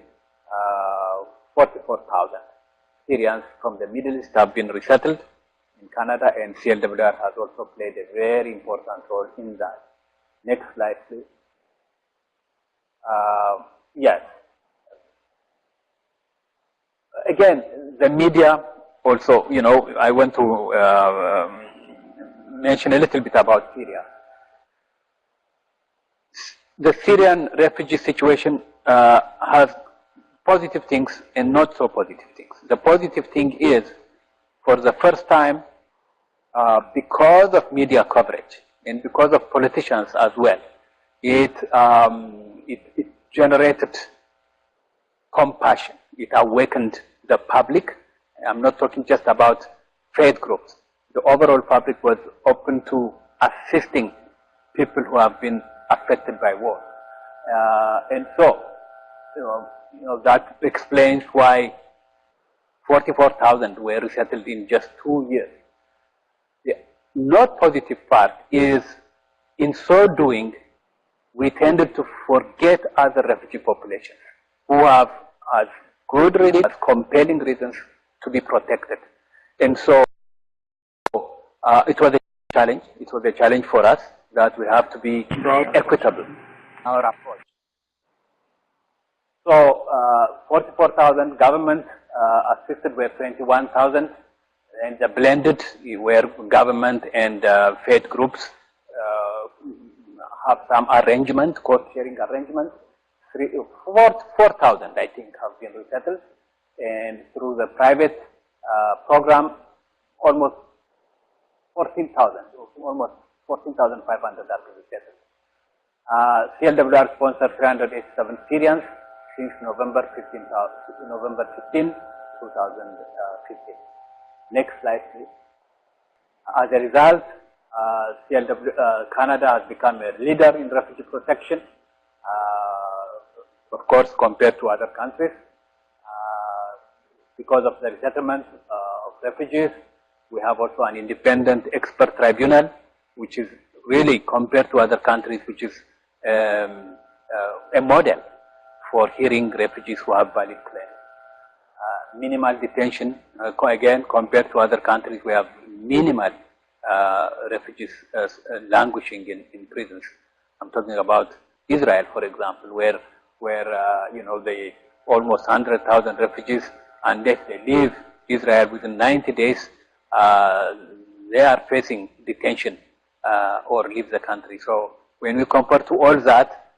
S3: 44,000 Syrians from the Middle East have been resettled in Canada, and CLWR has also played a very important role in that. Next slide, please. Yes. Again, the media also, you know, I want to mention a little bit about Syria. The Syrian refugee situation has positive things and not so positive things. The positive thing is, for the first time, because of media coverage and because of politicians as well, it generated compassion. It awakened the public. I'm not talking just about faith groups. The overall public was open to assisting people who have been affected by war. And so, you know, that explains why 44,000 were resettled in just 2 years. The not positive part is, in so doing, we tended to forget other refugee populations who have as good reasons, as compelling reasons to be protected. And so it was a challenge. It was a challenge for us that we have to be equitable in our approach. So 44,000, government assisted were 21,000, and the blended where government and faith groups have some arrangement, cost-sharing arrangement. 4,000, I think, have been resettled, and through the private program, almost 14,000, almost 14,500 have been resettled. CLWR sponsored 387 Syrians since November 15, 2015. Next slide, please. As a result, Canada has become a leader in refugee protection, of course, compared to other countries. Because of the resettlement of refugees, we have also an independent expert tribunal, which is really, compared to other countries, which is a model for hearing refugees who have valid claims. Minimal detention, again, compared to other countries, we have minimal refugees languishing in prisons. I'm talking about Israel, for example, where you know, the almost 100,000 refugees, unless they leave Israel within 90 days, they are facing detention or leave the country. So when we compare to all that,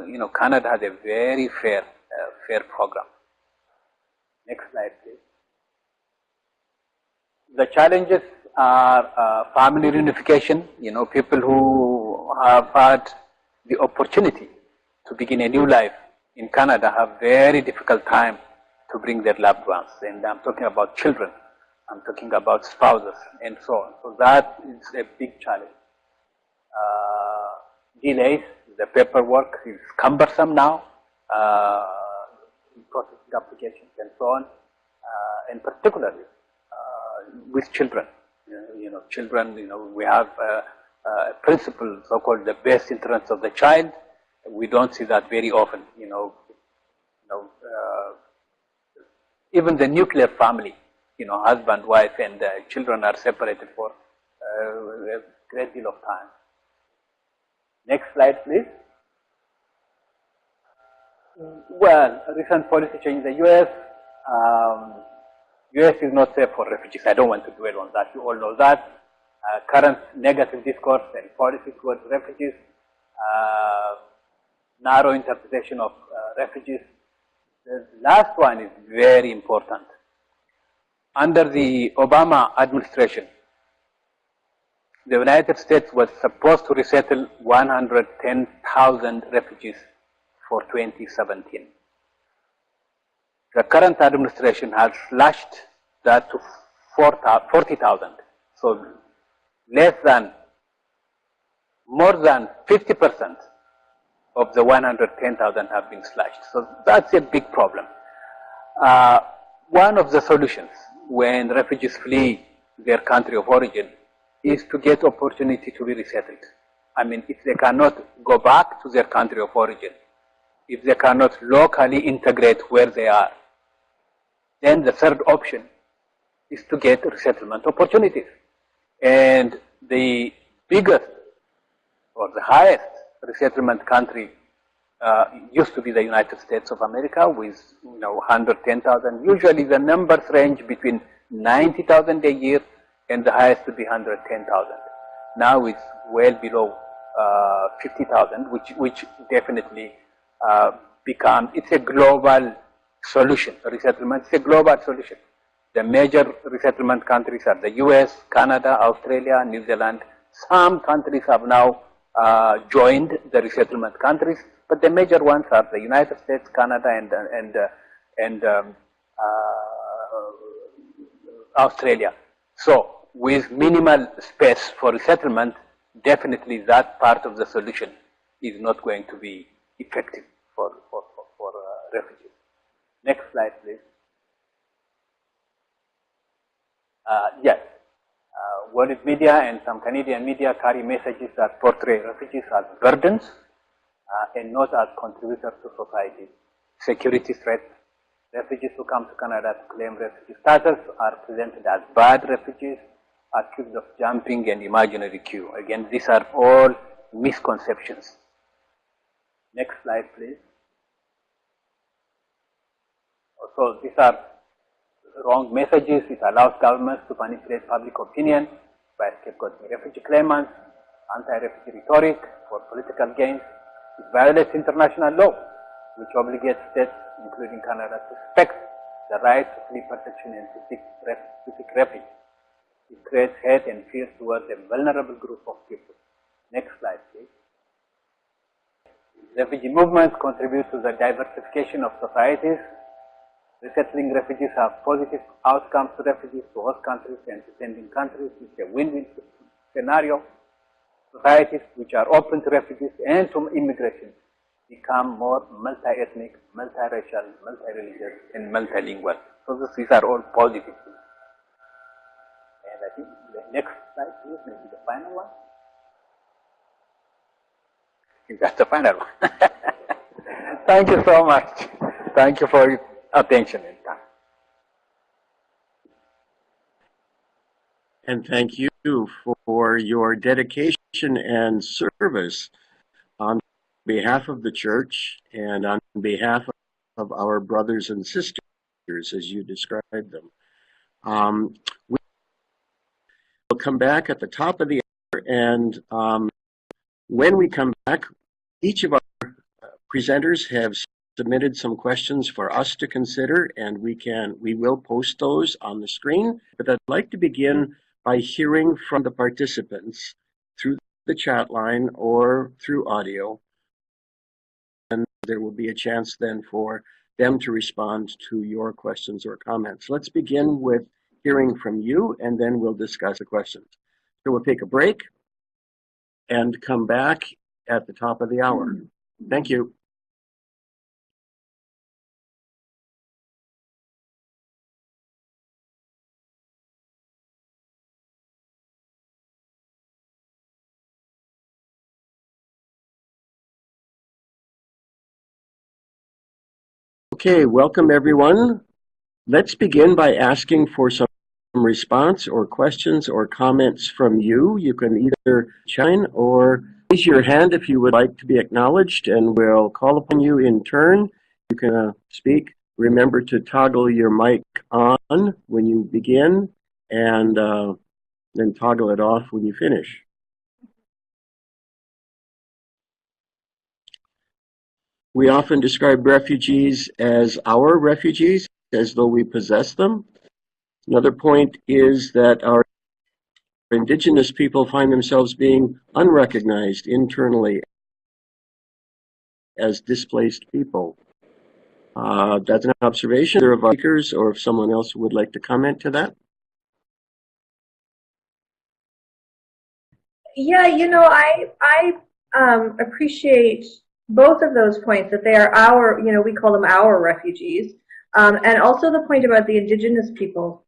S3: you know, Canada has a very fair program. Next slide, please. The challenges are family reunification. You know, people who have had the opportunity to begin a new life in Canada have very difficult time to bring their loved ones. And I'm talking about children. I'm talking about spouses and so on. So that is a big challenge. Delays, the paperwork is cumbersome now. Processing applications and so on, and particularly with children. You know, children, you know, we have a principle, so-called the best interest of the child. We don't see that very often, you know, even the nuclear family, you know, husband, wife, and children are separated for a great deal of time. Next slide, please. Well, recent policy change in the U.S. U.S. is not safe for refugees. I don't want to dwell on that. You all know that. Current negative discourse and policy towards refugees, narrow interpretation of refugees. The last one is very important. Under the Obama administration, the United States was supposed to resettle 110,000 refugees for 2017. The current administration has slashed that to 40,000. So more than 50% of the 110,000 have been slashed. So that's a big problem. One of the solutions when refugees flee their country of origin is to get opportunity to be resettled. I mean, if they cannot go back to their country of origin, if they cannot locally integrate where they are, then the third option is to get resettlement opportunities. And the biggest or the highest resettlement country used to be the United States of America with 110,000. Usually the numbers range between 90,000 a year and the highest to be 110,000. Now it's well below 50,000, which definitely it's a global solution. Resettlement is a global solution. The major resettlement countries are the US, Canada, Australia, New Zealand. Some countries have now joined the resettlement countries, but the major ones are the United States, Canada, and Australia. So with minimal space for resettlement, definitely that part of the solution is not going to be effective for refugees. Next slide, please. Yes. World media and some Canadian media carry messages that portray refugees as burdens and not as contributors to society. Security threats. Refugees who come to Canada to claim refugee status are presented as bad refugees, accused of jumping an imaginary queue. Again, these are all misconceptions. Next slide, please. So these are wrong messages. It allows governments to manipulate public opinion by scapegoating refugee claimants, anti-refugee rhetoric for political gains. It violates international law, which obligates states, including Canada, to respect the right to flee persecution and to seek refuge. It creates hate and fear towards a vulnerable group of people. Next slide, please. Refugee movements contribute to the diversification of societies. Resettling refugees have positive outcomes to refugees, to host countries, and to sending countries. It's a win-win scenario. Societies which are open to refugees and to immigration become more multi-ethnic, multi-racial, multi-religious, and multilingual. So these are all positive things. And I think the next slide, please, maybe the final one. I think that's the final one. Thank you so much. Thank you for your attention and time.
S1: And thank you for your dedication and service on behalf of the church and on behalf of our brothers and sisters, as you described them. We'll come back at the top of the hour, and when we come back, each of our presenters have submitted some questions for us to consider, and we will post those on the screen. But I'd like to begin by hearing from the participants through the chat line or through audio. And there will be a chance then for them to respond to your questions or comments. Let's begin with hearing from you, and then we'll discuss the questions. So we'll take a break and come back at the top of the hour. Thank you. Okay, welcome everyone. Let's begin by asking for some response or questions or comments from you. You can either chime or raise your hand if you would like to be acknowledged, and we'll call upon you in turn. You can speak. Remember to toggle your mic on when you begin, and then toggle it off when you finish. We often describe refugees as our refugees, as though we possess them. Another point is that our Indigenous people find themselves being unrecognized internally as displaced people. That's an observation of our speakers, or if someone else would like to comment to that.
S2: Yeah, you know, I appreciate both of those points, that they are our, you know, we call them our refugees, and also the point about the Indigenous people.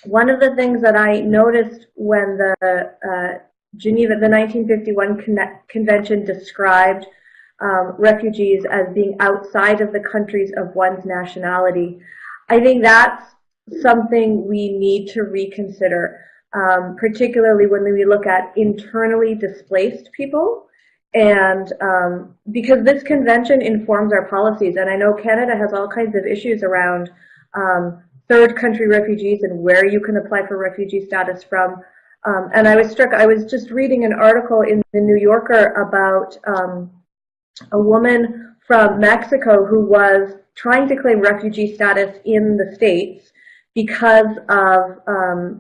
S2: One of the things that I noticed when the Geneva, the 1951 convention described refugees as being outside of the countries of one's nationality, I think that's something we need to reconsider, particularly when we look at internally displaced people. And because this convention informs our policies, and I know Canada has all kinds of issues around third country refugees and where you can apply for refugee status from. And I was struck, I was just reading an article in the New Yorker about a woman from Mexico who was trying to claim refugee status in the States because of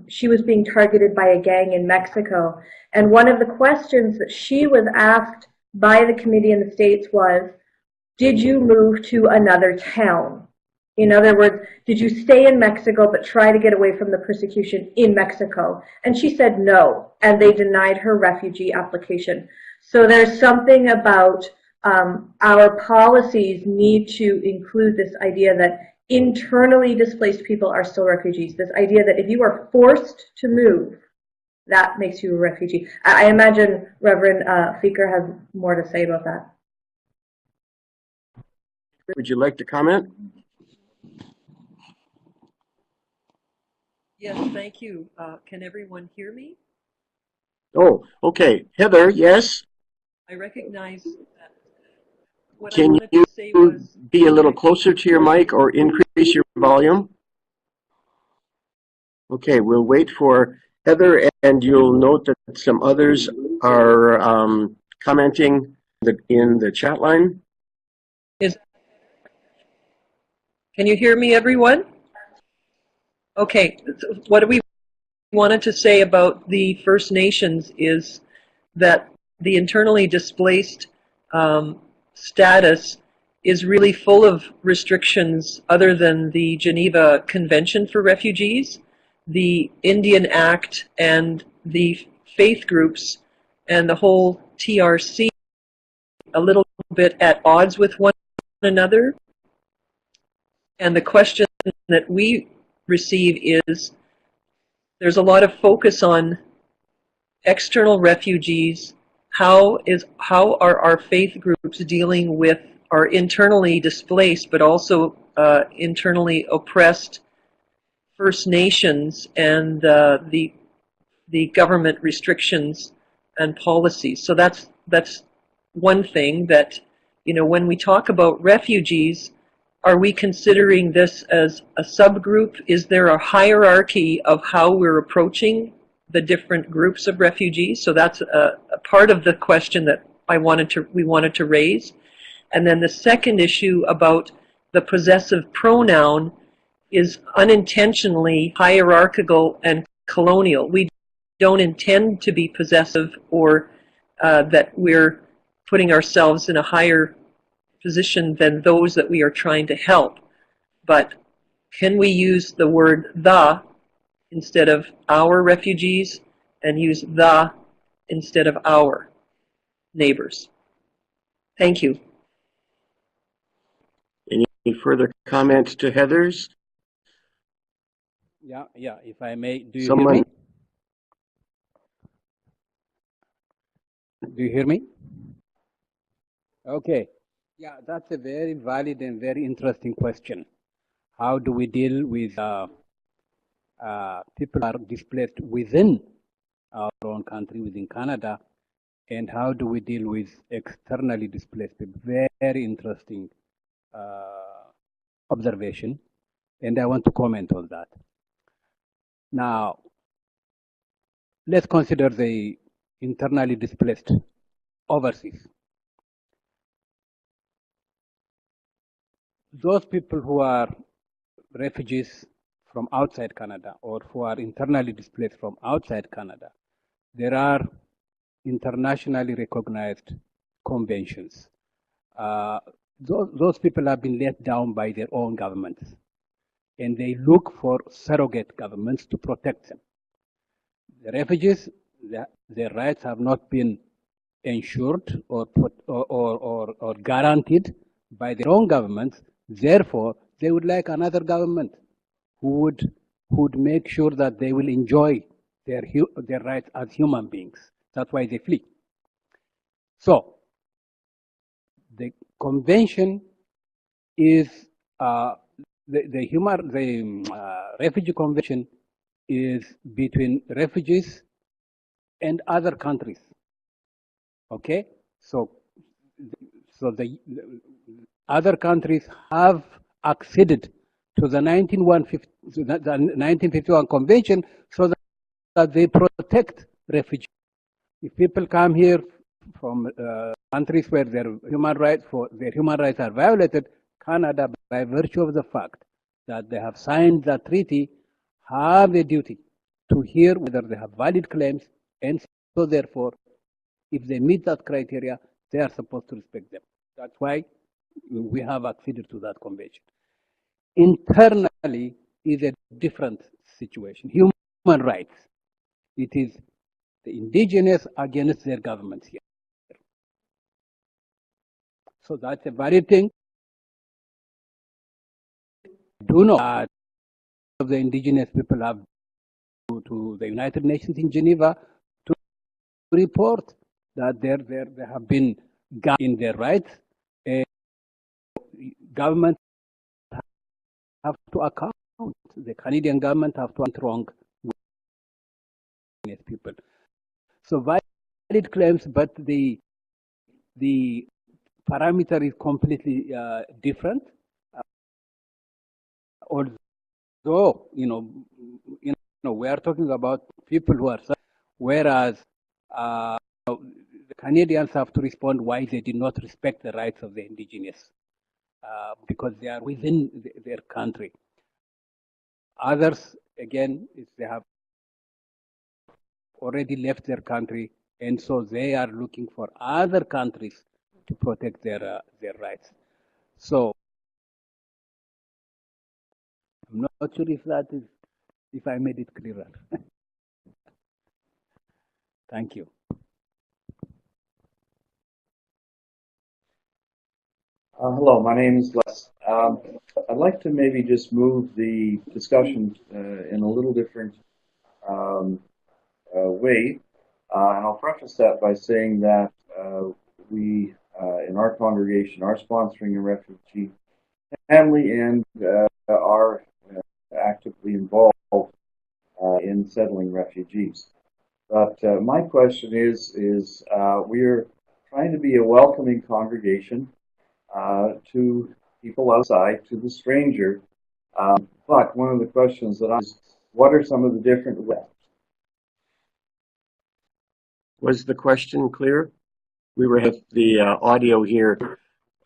S2: she was being targeted by a gang in Mexico. And one of the questions that she was asked by the committee in the States was, did you move to another town? In other words, did you stay in Mexico but try to get away from the persecution in Mexico? And she said no, and they denied her refugee application. So there's something about our policies need to include this idea that internally displaced people are still refugees. This idea that if you are forced to move, that makes you a refugee. I imagine Reverend Fikre has more to say about that.
S1: Would you like to comment?
S4: Yes, thank you. Can everyone hear me?
S1: Oh, okay. Heather, yes?
S4: I recognize that what I
S1: Can
S4: wanted
S1: you
S4: to say was
S1: be a little closer to your mic or increase your volume? Okay, we'll wait for Heather, and you'll note that some others are commenting in the chat line.
S4: Can you hear me, everyone? Okay, what we wanted to say about the First Nations is that the internally displaced status is really full of restrictions other than the Geneva Convention for Refugees, the Indian Act, and the faith groups, and the whole TRC a little bit at odds with one another. And the question that we receive is, there's a lot of focus on external refugees. How are our faith groups dealing with our internally displaced but also internally oppressed First Nations and the government restrictions and policies? So that's one thing that, you know, when we talk about refugees, are we considering this as a subgroup? Is there a hierarchy of how we're approaching the different groups of refugees? So that's a part of the question that we wanted to raise. And then the second issue about the possessive pronoun is unintentionally hierarchical and colonial. We don't intend to be possessive or that we're putting ourselves in a higher position than those that we are trying to help. But can we use the word the instead of our refugees and use the instead of our neighbors? Thank you.
S1: Any further comments to Heather's?
S3: Yeah, if I may, do you hear me? Do you hear me? Okay. Yeah, that's a very valid and very interesting question. How do we deal with people who are displaced within our own country, within Canada, and how do we deal with externally displaced people? Very interesting observation, and I want to comment on that. Now, let's consider the internally displaced overseas. Those people who are refugees from outside Canada or who are internally displaced from outside Canada, there are internationally recognized conventions. Those people have been let down by their own governments, and they look for surrogate governments to protect them. The refugees, their rights have not been ensured or guaranteed by their own governments. Therefore, they would like another government who would make sure that they will enjoy their rights as human beings. That's why they flee. So, the convention is the refugee convention is between refugees and other countries. Okay,
S5: So, the other countries have acceded to the 1951 Convention so that they protect refugees. If people come here from countries where their human rights are violated, Canada, by virtue of the fact that they have signed that treaty, have a duty to hear whether they have valid claims, and so therefore, if they meet that criteria, they are supposed to respect them. That's why we have acceded to that convention. Internally is a different situation. Human rights. It is the indigenous against their governments here. So that's a valid thing. Do know that the indigenous people have to the United Nations in Geneva to report that there have been gaps in their rights. Governments have to account. The Canadian government have to act wrong with people. So valid claims, but the parameter is completely different. Although we are talking about people who are, whereas the Canadians have to respond why they did not respect the rights of the indigenous because they are within their country. Others, again, they have already left their country, and so they are looking for other countries to protect their rights. So I'm not sure if I made it clearer. Thank you.
S6: Hello, my name is Les. I'd like to maybe just move the discussion in a little different way. And I'll preface that by saying that we, in our congregation, are sponsoring a refugee family and are actively involved in settling refugees. But my question is we're trying to be a welcoming congregation to people outside, to the stranger. But one of the questions that I ask, what are some of the different ways?
S1: Was the question clear? We were with the audio here,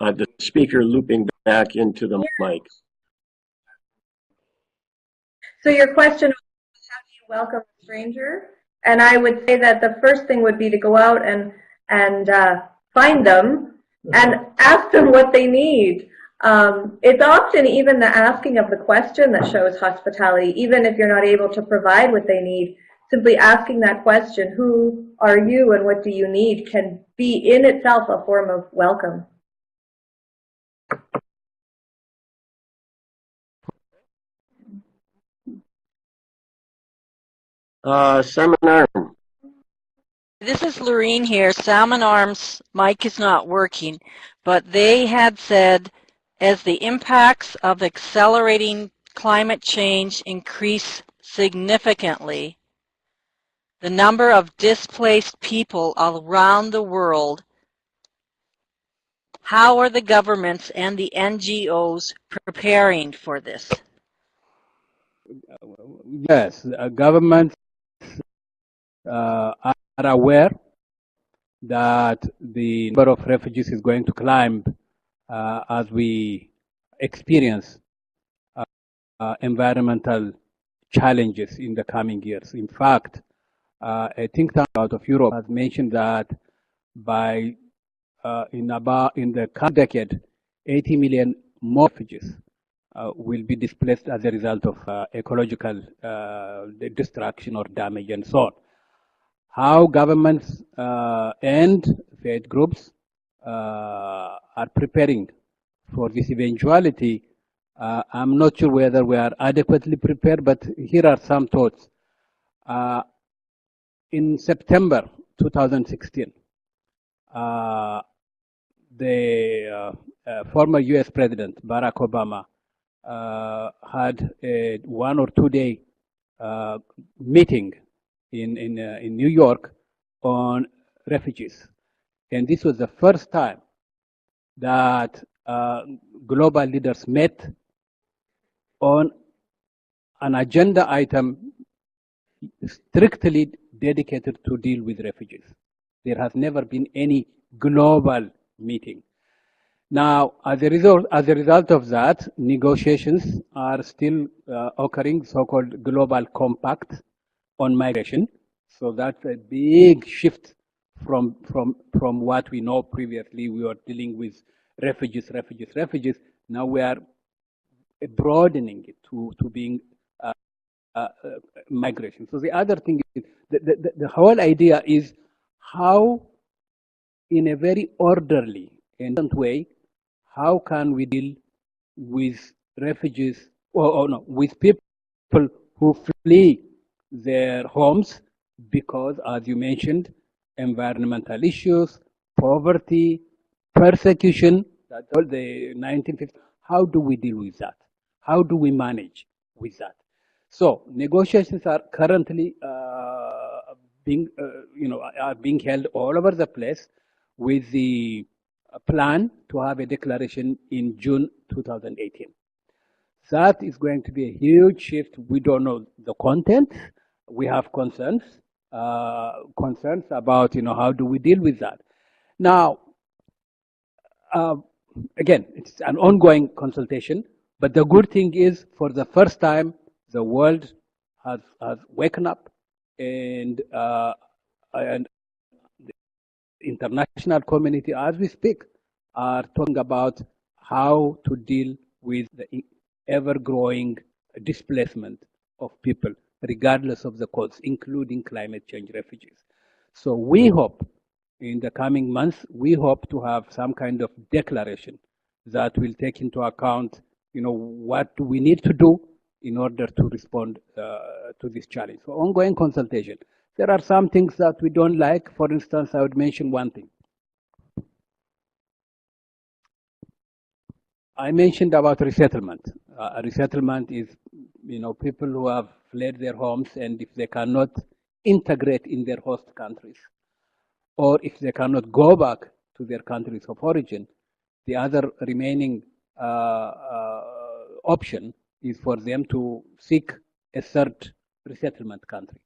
S1: the speaker looping back into the mic.
S2: So your question was, how do you welcome a stranger? And I would say that the first thing would be to go out and find them and ask them what they need. It's often even the asking of the question that shows hospitality, even if you're not able to provide what they need. Simply asking that question, who are you and what do you need, can be in itself a form of welcome.
S1: Seminar.
S7: This is Lorene here. Salmon Arms mic is not working, but they had said as the impacts of accelerating climate change increase significantly, the number of displaced people around the world, how are the governments and the NGOs preparing for this?
S5: Yes, governments are aware that the number of refugees is going to climb as we experience environmental challenges in the coming years. In fact, a think tank out of Europe has mentioned that by in the current decade, 80 million more refugees will be displaced as a result of ecological destruction or damage and so on. How governments and faith groups are preparing for this eventuality, I'm not sure whether we are adequately prepared, but here are some thoughts. In September 2016, the former US President Barack Obama had a 1 or 2 day meeting in New York on refugees. And this was the first time that global leaders met on an agenda item strictly dedicated to deal with refugees. There has never been any global meeting. Now, as a result of that, negotiations are still occurring, so-called global compact on migration. So that's a big shift from what we know previously. We were dealing with refugees. Now we are broadening it to being migration. So the other thing is, the whole idea is how, in a very orderly and way, how can we deal with refugees, with people who flee their homes because, as you mentioned, environmental issues, poverty, persecution, that's all the 1950s. How do we deal with that? How do we manage with that? So negotiations are currently being held all over the place, with the plan to have a declaration in June 2018. That is going to be a huge shift. We don't know the content. We have concerns about, how do we deal with that. Now, again, it's an ongoing consultation, but the good thing is, for the first time, the world has woken up, and the international community, as we speak, are talking about how to deal with the ever-growing displacement of people, regardless of the cause, including climate change refugees. So we hope, in the coming months, we hope to have some kind of declaration that will take into account, what do we need to do in order to respond to this challenge. So ongoing consultation. There are some things that we don't like. For instance, I would mention one thing. I mentioned about resettlement. Resettlement is, people who have fled their homes, and if they cannot integrate in their host countries, or if they cannot go back to their countries of origin, the other remaining option is for them to seek a third resettlement country.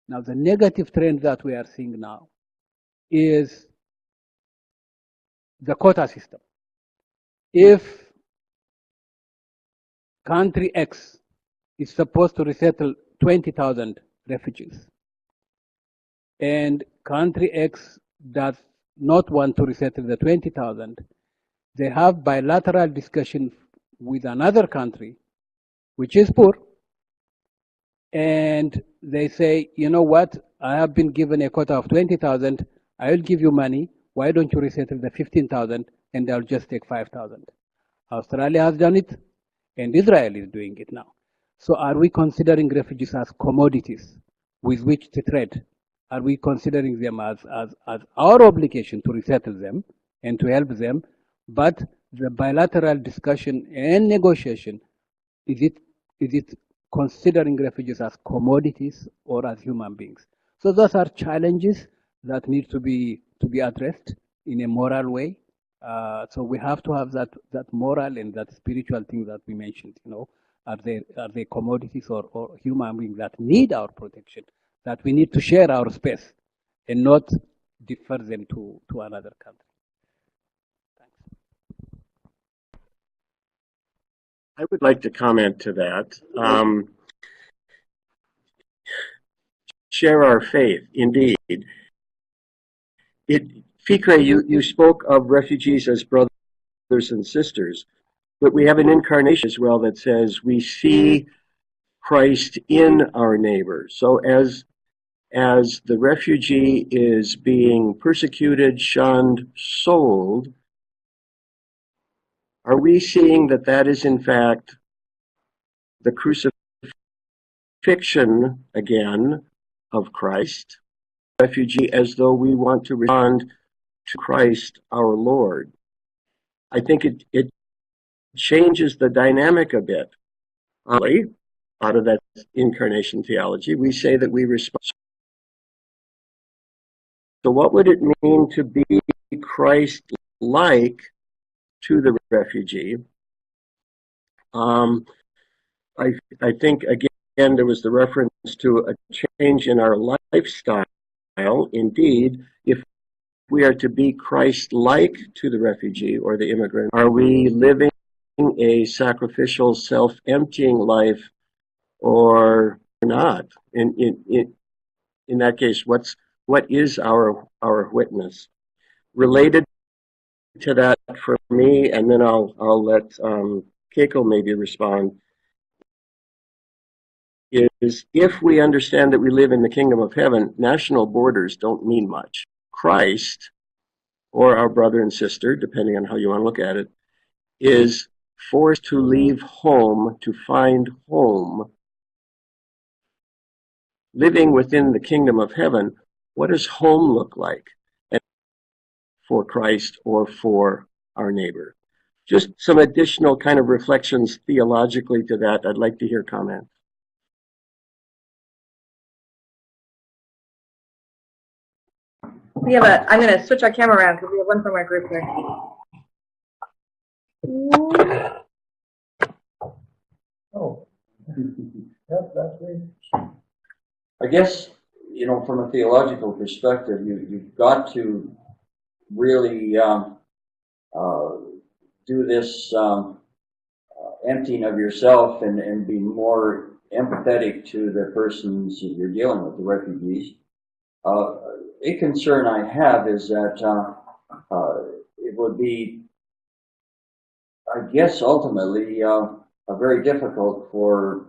S5: Now, the negative trend that we are seeing now is the quota system. If country X is supposed to resettle 20,000 refugees, and country X does not want to resettle the 20,000, they have bilateral discussion with another country, which is poor, and they say, you know what, I have been given a quota of 20,000, I will give you money, why don't you resettle the 15,000, and I'll just take 5,000. Australia has done it, and Israel is doing it now. So are we considering refugees as commodities with which to trade? Are we considering them as our obligation to resettle them and to help them? But the bilateral discussion and negotiation, is it considering refugees as commodities or as human beings? So those are challenges that need to be addressed in a moral way. So we have to have that moral and that spiritual thing that we mentioned. Are they commodities or human beings that need our protection, that we need to share our space and not defer them to another country? Thanks.
S1: I would like to comment to that. Share our faith, indeed. Fikre, you spoke of refugees as brothers and sisters, but we have an incarnation as well that says we see Christ in our neighbor. So as the refugee is being persecuted, shunned, sold, are we seeing that is in fact the crucifixion again of Christ? Refugee, as though we want to respond to Christ our Lord. I think it changes the dynamic a bit. Out of that incarnation theology, we say that we respond So what would it mean to be Christ-like to the refugee? I think, again, there was the reference to a change in our lifestyle. Indeed, if we are to be Christ-like to the refugee or the immigrant, are we living a sacrificial, self-emptying life or not? In that case, what is our witness? Related to that for me, and then I'll let Kayko maybe respond, is if we understand that we live in the kingdom of heaven, national borders don't mean much. Christ, or our brother and sister, depending on how you want to look at it, is forced to leave home to find home. Living within the kingdom of heaven, what does home look like for Christ or for our neighbor? Just some additional kind of reflections theologically to that. I'd like to hear comments.
S2: I'm going to switch our camera around because we have one from our group here.
S6: Oh, yep, that's great. I guess, from a theological perspective, you've got to really do this emptying of yourself and be more empathetic to the persons you're dealing with, the refugees. A concern I have is that it would be, I guess, ultimately very difficult for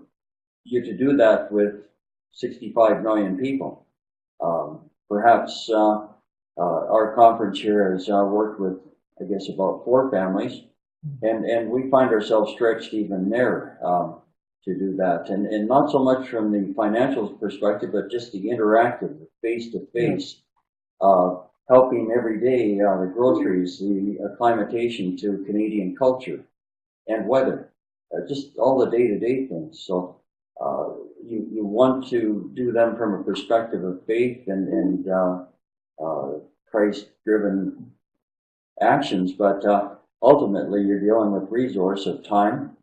S6: you to do that with 65 million people. Perhaps our conference here has worked with, I guess, about 4 families, and we find ourselves stretched even there to do that. And not so much from the financial perspective, but just the interactive, face-to-face, helping every day, the groceries, the acclimatation to Canadian culture and weather, just all the day-to-day things. So you want to do them from a perspective of faith and Christ-driven actions, but ultimately you're dealing with resource of time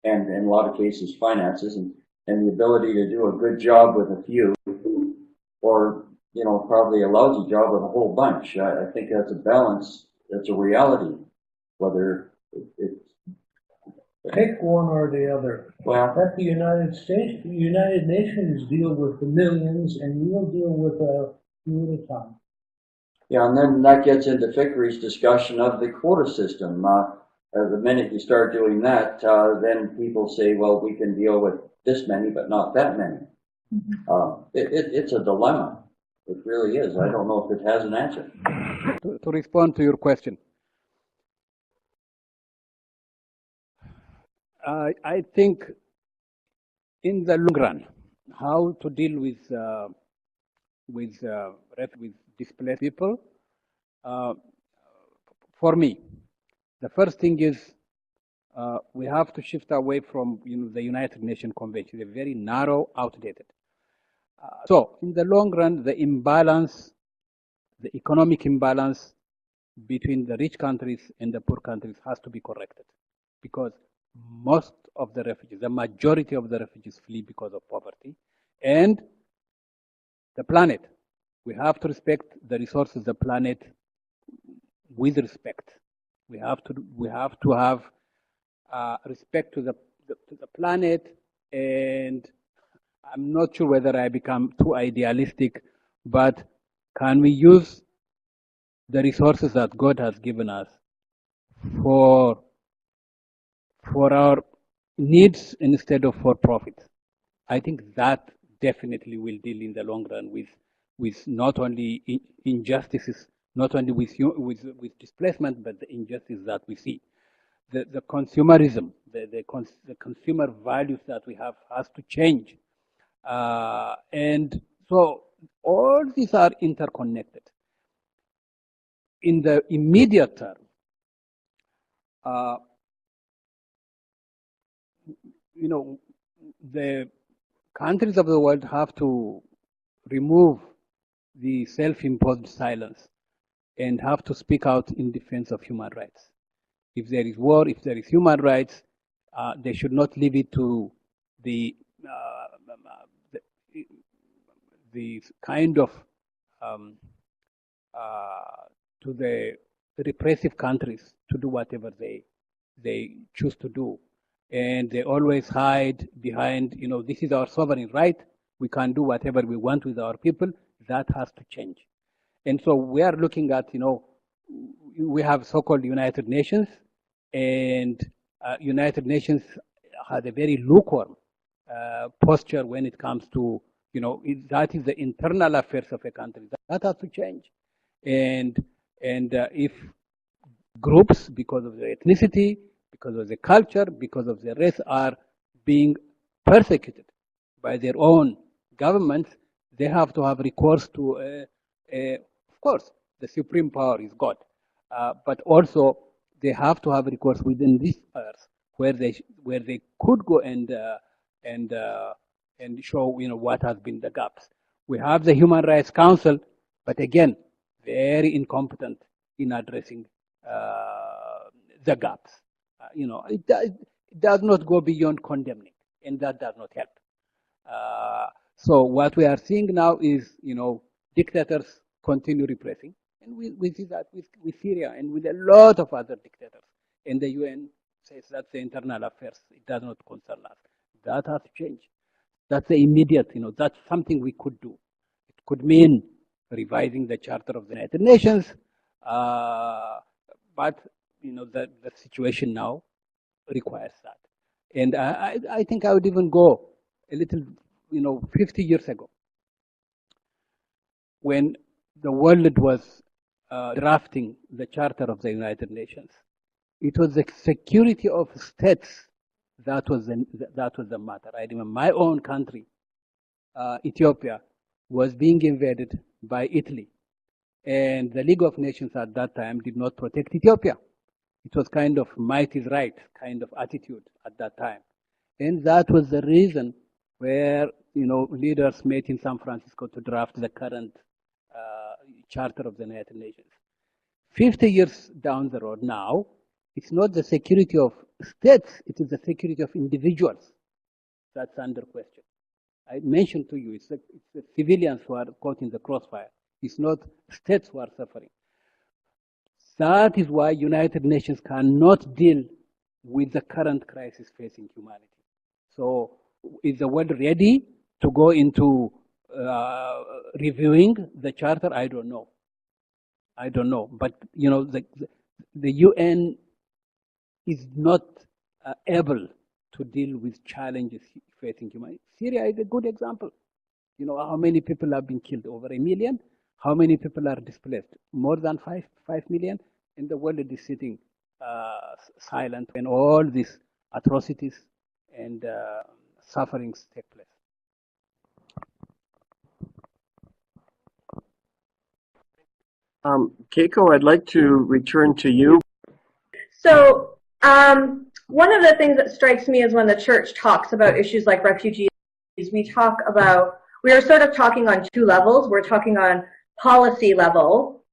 S6: and in a lot of cases finances and the ability to do a good job with a few, or probably a lousy job with a whole bunch. I think that's a balance, that's a reality, whether it's
S8: pick one or the other.
S6: well,
S8: Let the United States, the United Nations deal with the millions, and we'll deal with a few at a time.
S6: yeah, and then that gets into Fikre's discussion of the quota system. The minute you start doing that, then people say, well, we can deal with this many, but not that many. It's a dilemma. It really is. I don't know if it has an answer.
S5: To respond to your question, I think in the long run, how to deal with displaced people, for me, the first thing is we have to shift away from the United Nations Convention. They're very narrow, outdated. So in the long run, the imbalance, the economic imbalance between the rich countries and the poor countries has to be corrected, because most of the refugees, the majority of the refugees flee because of poverty. And the planet, we have to respect the resources of the planet with respect. We have to have respect to the planet, and I'm not sure whether I become too idealistic, but can we use the resources that God has given us for our needs instead of for profit? I think that definitely will deal in the long run with not only injustices, not only with displacement, but the injustice that we see. The consumerism, the consumer values that we have has to change. And so all these are interconnected. In the immediate term, the countries of the world have to remove the self-imposed silence and have to speak out in defense of human rights. If there is war, if there is human rights, they should not leave it to the kind of to the repressive countries to do whatever they choose to do. And they always hide behind, this is our sovereign right. We can do whatever we want with our people. That has to change. And so we are looking at, we have so-called United Nations, and United Nations had a very lukewarm posture when it comes to, that is the internal affairs of a country. That has to change. And if groups, because of their ethnicity, because of the culture, because of their race, are being persecuted by their own governments, they have to have recourse to, of course, the supreme power is God, but also they have to have recourse within this earth where they could go and show what has been the gaps. We have the Human Rights Council, but again, very incompetent in addressing the gaps. It does not go beyond condemning, and that does not help. So what we are seeing now is, dictators continue repressing, and we see that with Syria and with a lot of other dictators. And the UN says that's the internal affairs; it does not concern us. That has to change. That's the immediate. That's something we could do. It could mean revising the Charter of the United Nations, but the situation now requires that. And I think I would even go a little, 50 years ago, when the world was drafting the Charter of the United Nations, it was the security of states that was the matter. I remember my own country, Ethiopia, was being invaded by Italy, and the League of Nations at that time did not protect Ethiopia. It was kind of might is right kind of attitude at that time. And that was the reason where, leaders met in San Francisco to draft the current Charter of the United Nations. 50 years down the road now, it's not the security of states, it is the security of individuals that's under question. I mentioned to you, it's the civilians who are caught in the crossfire. It's not states who are suffering. That is why United Nations cannot deal with the current crisis facing humanity. So is the world ready to go into reviewing the Charter? I don't know. But, the UN is not able to deal with challenges facing humanity. Syria is a good example. How many people have been killed? Over 1 million? How many people are displaced? More than 5 million? And the world is sitting silent when all these atrocities and sufferings take place.
S1: Kayko, I'd like to return to you.
S2: So one of the things that strikes me is when the church talks about issues like refugees, we are sort of talking on two levels. We're talking on policy level,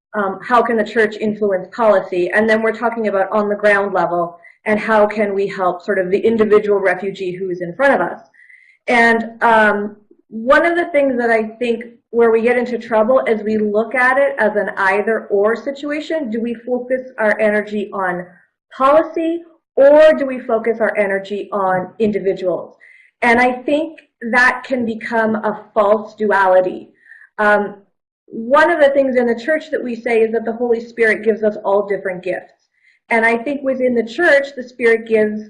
S2: how can the church influence policy, and then we're talking about on the ground level and how can we help sort of the individual refugee who's in front of us. And one of the things that I think where we get into trouble is we look at it as an either-or situation. Do we focus our energy on policy, or do we focus our energy on individuals? And I think that can become a false duality. One of the things in the church that we say is that the Holy Spirit gives us all different gifts. And I think within the church, the Spirit gives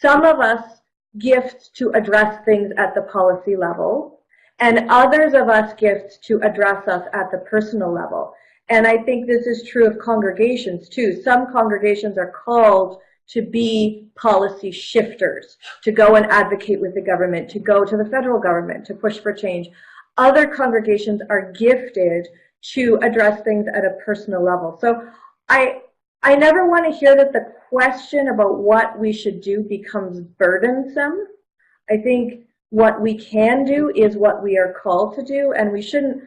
S2: some of us gifts to address things at the policy level, and others of us gifts to address us at the personal level. And I think this is true of congregations too. Some congregations are called to be policy shifters, to go and advocate with the government, to go to the federal government, to push for change. Other congregations are gifted to address things at a personal level. So I never want to hear that the question about what we should do becomes burdensome. I think what we can do is what we are called to do, and we shouldn't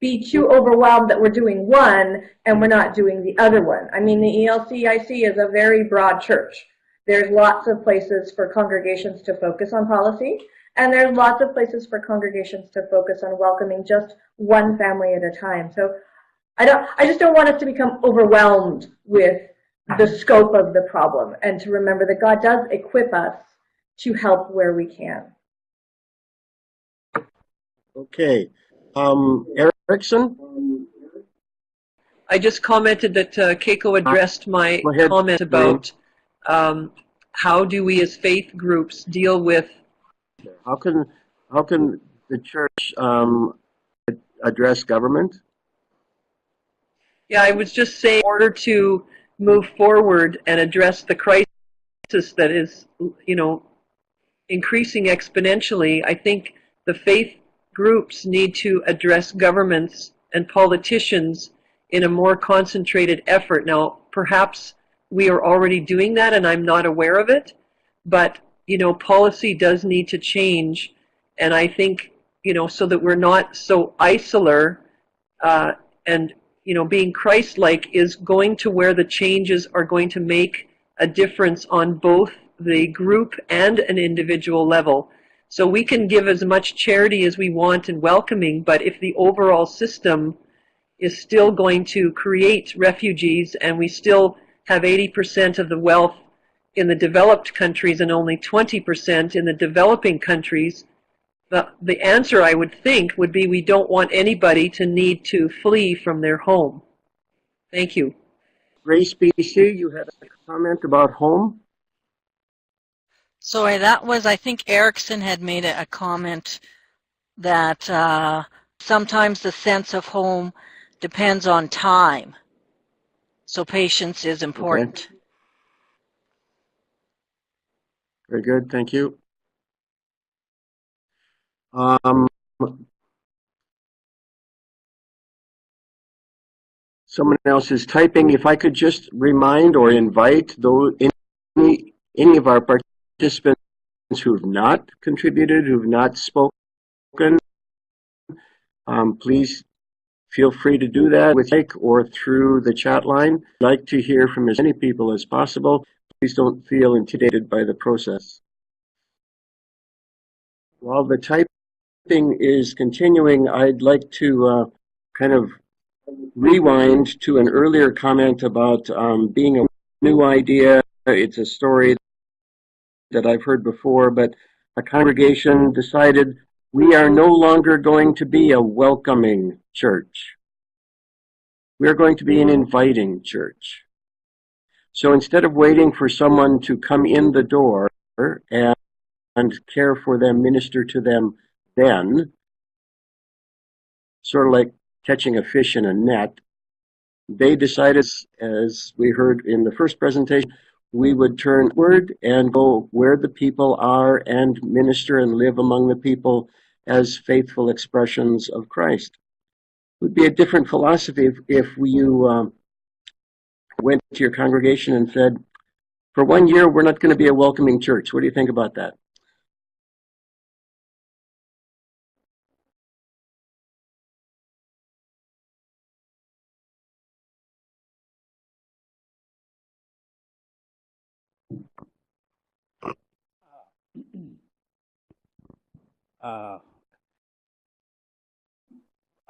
S2: be too overwhelmed that we're doing one and we're not doing the other one. I mean, the ELCIC is a very broad church. There's lots of places for congregations to focus on policy, and there's lots of places for congregations to focus on welcoming just one family at a time. So I just don't want us to become overwhelmed with the scope of the problem, and to remember that God does equip us to help where we can.
S1: Okay. Erickson?
S4: I just commented that Kayko addressed my comment about how do we as faith groups deal with.
S1: How can the church address government?
S4: Yeah, I was just saying, in order to move forward and address the crisis that is, increasing exponentially, I think the faith groups need to address governments and politicians in a more concentrated effort. Now, perhaps we are already doing that and I'm not aware of it, but, policy does need to change. And I think, so that we're not so insular and, being Christ-like is going to where the changes are going to make a difference on both the group and an individual level. So we can give as much charity as we want in welcoming, but if the overall system is still going to create refugees and we still have 80% of the wealth in the developed countries and only 20% in the developing countries, the answer, I would think, would be we don't want anybody to need to flee from their home. Thank you.
S1: Grace BC, you had a comment about home?
S7: Sorry, that was, I think Erickson had made a comment that sometimes the sense of home depends on time. So patience is important.
S1: Okay. Very good, thank you. Someone else is typing. If I could just remind or invite any of our participants who have not contributed, who have not spoken, please feel free to do that with Mike or through the chat line. I'd like to hear from as many people as possible. Please don't feel intimidated by the process. While the typing is continuing, I'd like to kind of rewind to an earlier comment about being a new idea. It's a story that I've heard before, but a congregation decided we are no longer going to be a welcoming church. We're going to be an inviting church. So instead of waiting for someone to come in the door and care for them, minister to them then, sort of like catching a fish in a net, they decided, as we heard in the first presentation, we would turn inward and go where the people are and minister and live among the people as faithful expressions of Christ. It would be a different philosophy if you went to your congregation and said, for 1 year, we're not going to be a welcoming church. What do you think about that?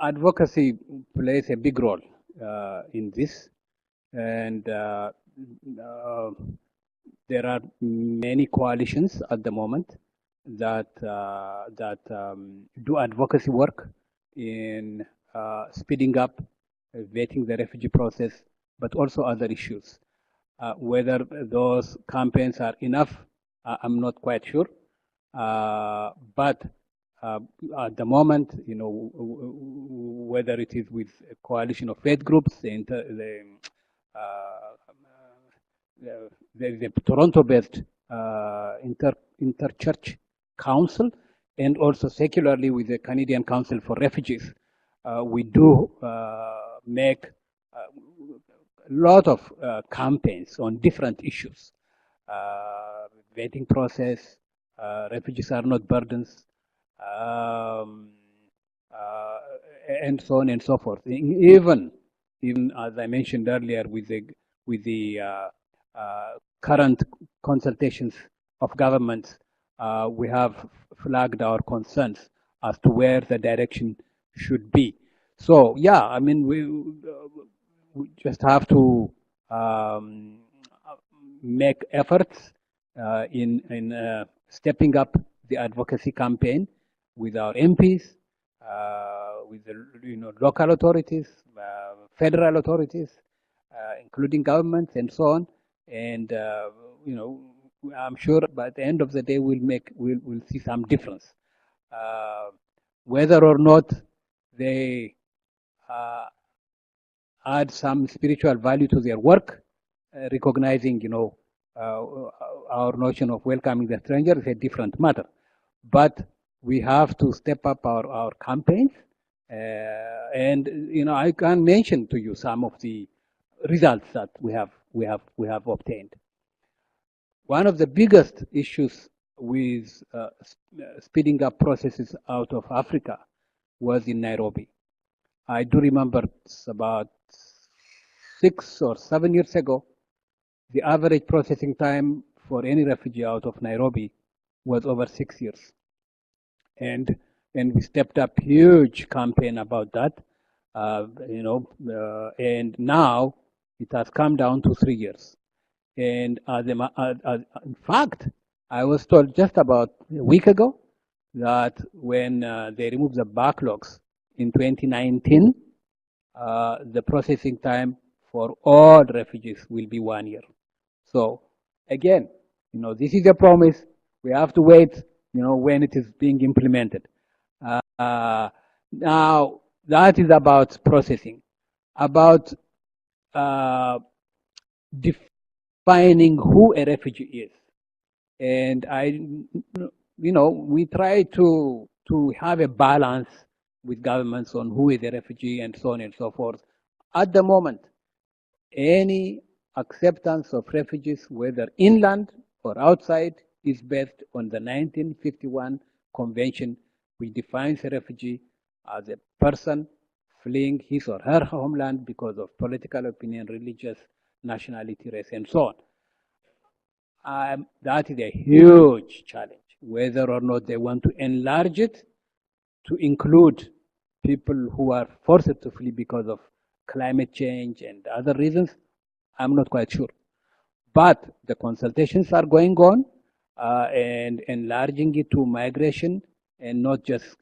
S5: Advocacy plays a big role in this, and there are many coalitions at the moment that do advocacy work in speeding up vetting the refugee process, but also other issues. Whether those campaigns are enough, I'm not quite sure. But at the moment, whether it is with a coalition of faith groups, the Toronto-based Interchurch Council, and also secularly with the Canadian Council for Refugees, we do make a lot of campaigns on different issues. Vetting process, refugees are not burdens, and so on and so forth. Even as I mentioned earlier, with the current consultations of governments, we have flagged our concerns as to where the direction should be. So yeah, I mean, we just have to make efforts in stepping up the advocacy campaign with our MPs, with the local authorities, federal authorities, including governments and so on. And I'm sure by the end of the day we'll see some difference. Whether or not they add some spiritual value to their work, recognizing our notion of welcoming the stranger is a different matter. But we have to step up our campaigns, and I can mention to you some of the results that we have obtained. One of the biggest issues with speeding up processes out of Africa was in Nairobi. I do remember it's about 6 or 7 years ago, the average processing time for any refugee out of Nairobi was over 6 years. And we stepped up huge campaign about that, and now it has come down to 3 years. And in fact, I was told just about a week ago that when they removed the backlogs in 2019, the processing time for all refugees will be 1 year. So again, this is a promise. We have to wait, when it is being implemented. Now, that is about processing. About defining who a refugee is. And we try to have a balance with governments on who is a refugee and so on and so forth. At the moment, any acceptance of refugees, whether inland or outside, is based on the 1951 Convention, which defines a refugee as a person fleeing his or her homeland because of political opinion, religious, nationality, race, and so on. That is a huge challenge, whether or not they want to enlarge it to include people who are forced to flee because of climate change and other reasons. I'm not quite sure. But the consultations are going on, and enlarging it to migration, and not just,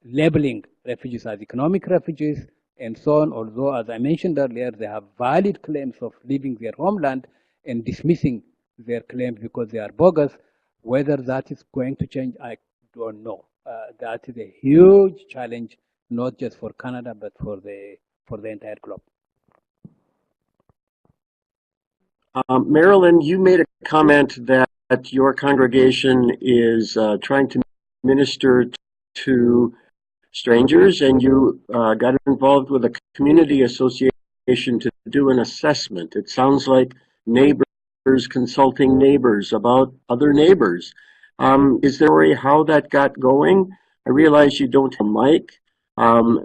S5: labeling refugees as economic refugees and so on. Although, as I mentioned earlier, they have valid claims of leaving their homeland and dismissing their claims because they are bogus. Whether that is going to change, I don't know. That is a huge challenge, not just for Canada, but for the entire globe.
S1: Marilyn, you made a comment that your congregation is trying to minister to strangers, and you got involved with a community association to do an assessment. It sounds like neighbors consulting neighbors about other neighbors. Is there a way how that got going? I realize you don't have a mic.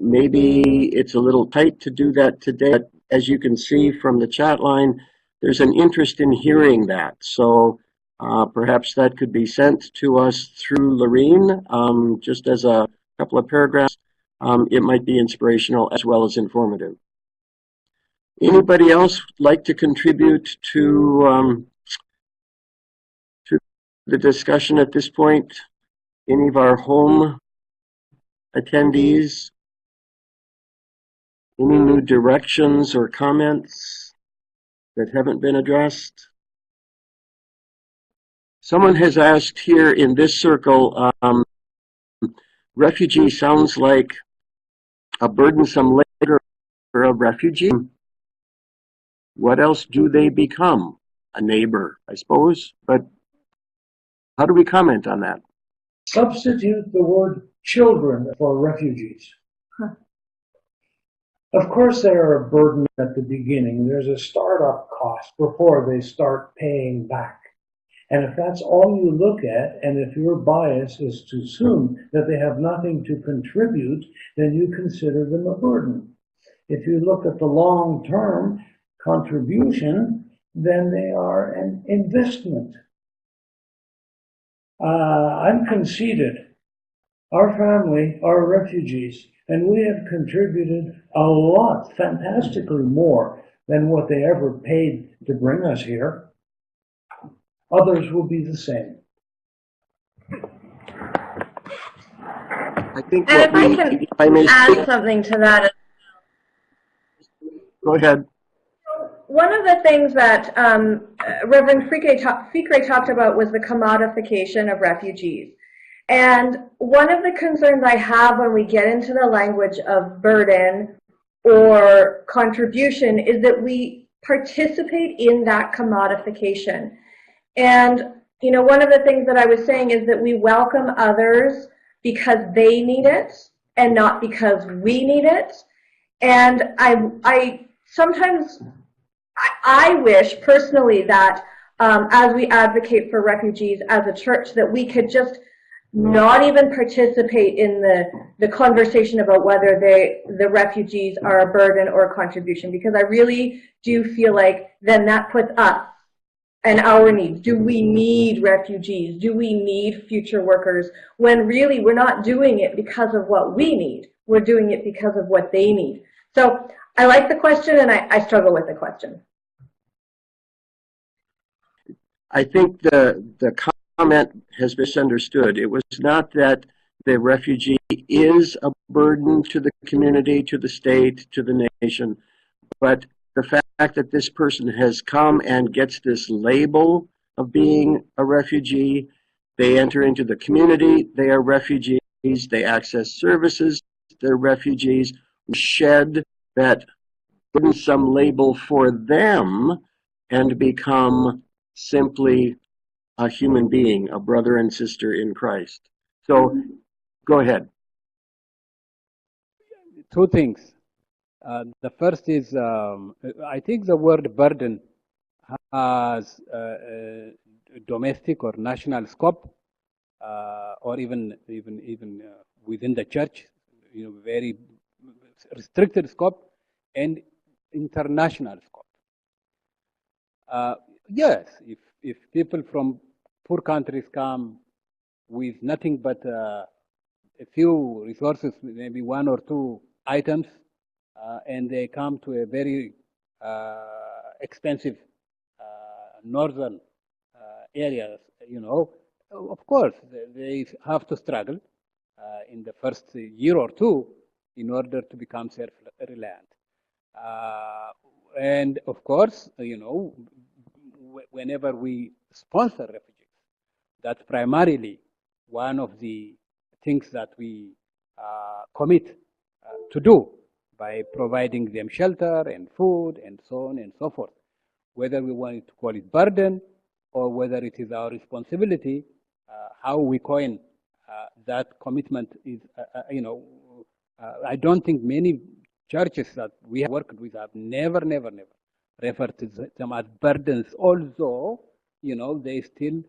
S1: Maybe it's a little tight to do that today, but as you can see from the chat line, there's an interest in hearing that. So perhaps that could be sent to us through Lorene, just as a couple of paragraphs. It might be inspirational as well as informative. Anybody else like to contribute to the discussion at this point? Any of our home attendees? Any new directions or comments that haven't been addressed? Someone has asked here in this circle, refugee sounds like a burdensome labor for a refugee. What else do they become? A neighbor, I suppose, but how do we comment on that?
S8: Substitute the word children for refugees. Of course, they are a burden at the beginning. There's a startup cost before they start paying back. And if that's all you look at, and if your bias is to assume that they have nothing to contribute, then you consider them a burden. If you look at the long-term contribution, then they are an investment. I'm conceited. Our family are refugees, and we have contributed a lot, fantastically more than what they ever paid to bring us here. Others will be the same.
S1: I think
S2: And if I can add something to that.
S1: Go ahead.
S2: One of the things that Reverend Fikre talked about was the commodification of refugees. And one of the concerns I have when we get into the language of burden or contribution is that we participate in that commodification. And, you know, one of the things that I was saying is that we welcome others because they need it and not because we need it. And I sometimes I wish personally that as we advocate for refugees as a church, that we could just not even participate in the conversation about whether the refugees are a burden or a contribution, because I really do feel like then that puts us and our needs. Do we need refugees? Do we need future workers? When really we're not doing it because of what we need. We're doing it because of what they need. So I like the question, and I struggle with the question.
S1: I think the comment has misunderstood. It was not that the refugee is a burden to the community, to the state, to the nation, but the fact that this person has come and gets this label of being a refugee, they enter into the community, they are refugees, they access services, they're refugees, we shed that burdensome label for them and become simply a human being, a brother and sister in Christ. So, go ahead.
S5: Two things. The first is, I think the word burden has domestic or national scope, or even within the church, you know, very restricted scope, and international scope. Yes, if people from poor countries come with nothing but a few resources, maybe one or two items, and they come to a very expensive northern areas, you know, of course, they have to struggle in the first year or two in order to become self-reliant. And of course, you know, whenever we sponsor refugees, that's primarily one of the things that we commit to do by providing them shelter and food and so on and so forth. Whether we want to call it burden or whether it is our responsibility, how we coin that commitment is, you know, I don't think many churches that we have worked with have never referred to them as burdens, although, you know, they still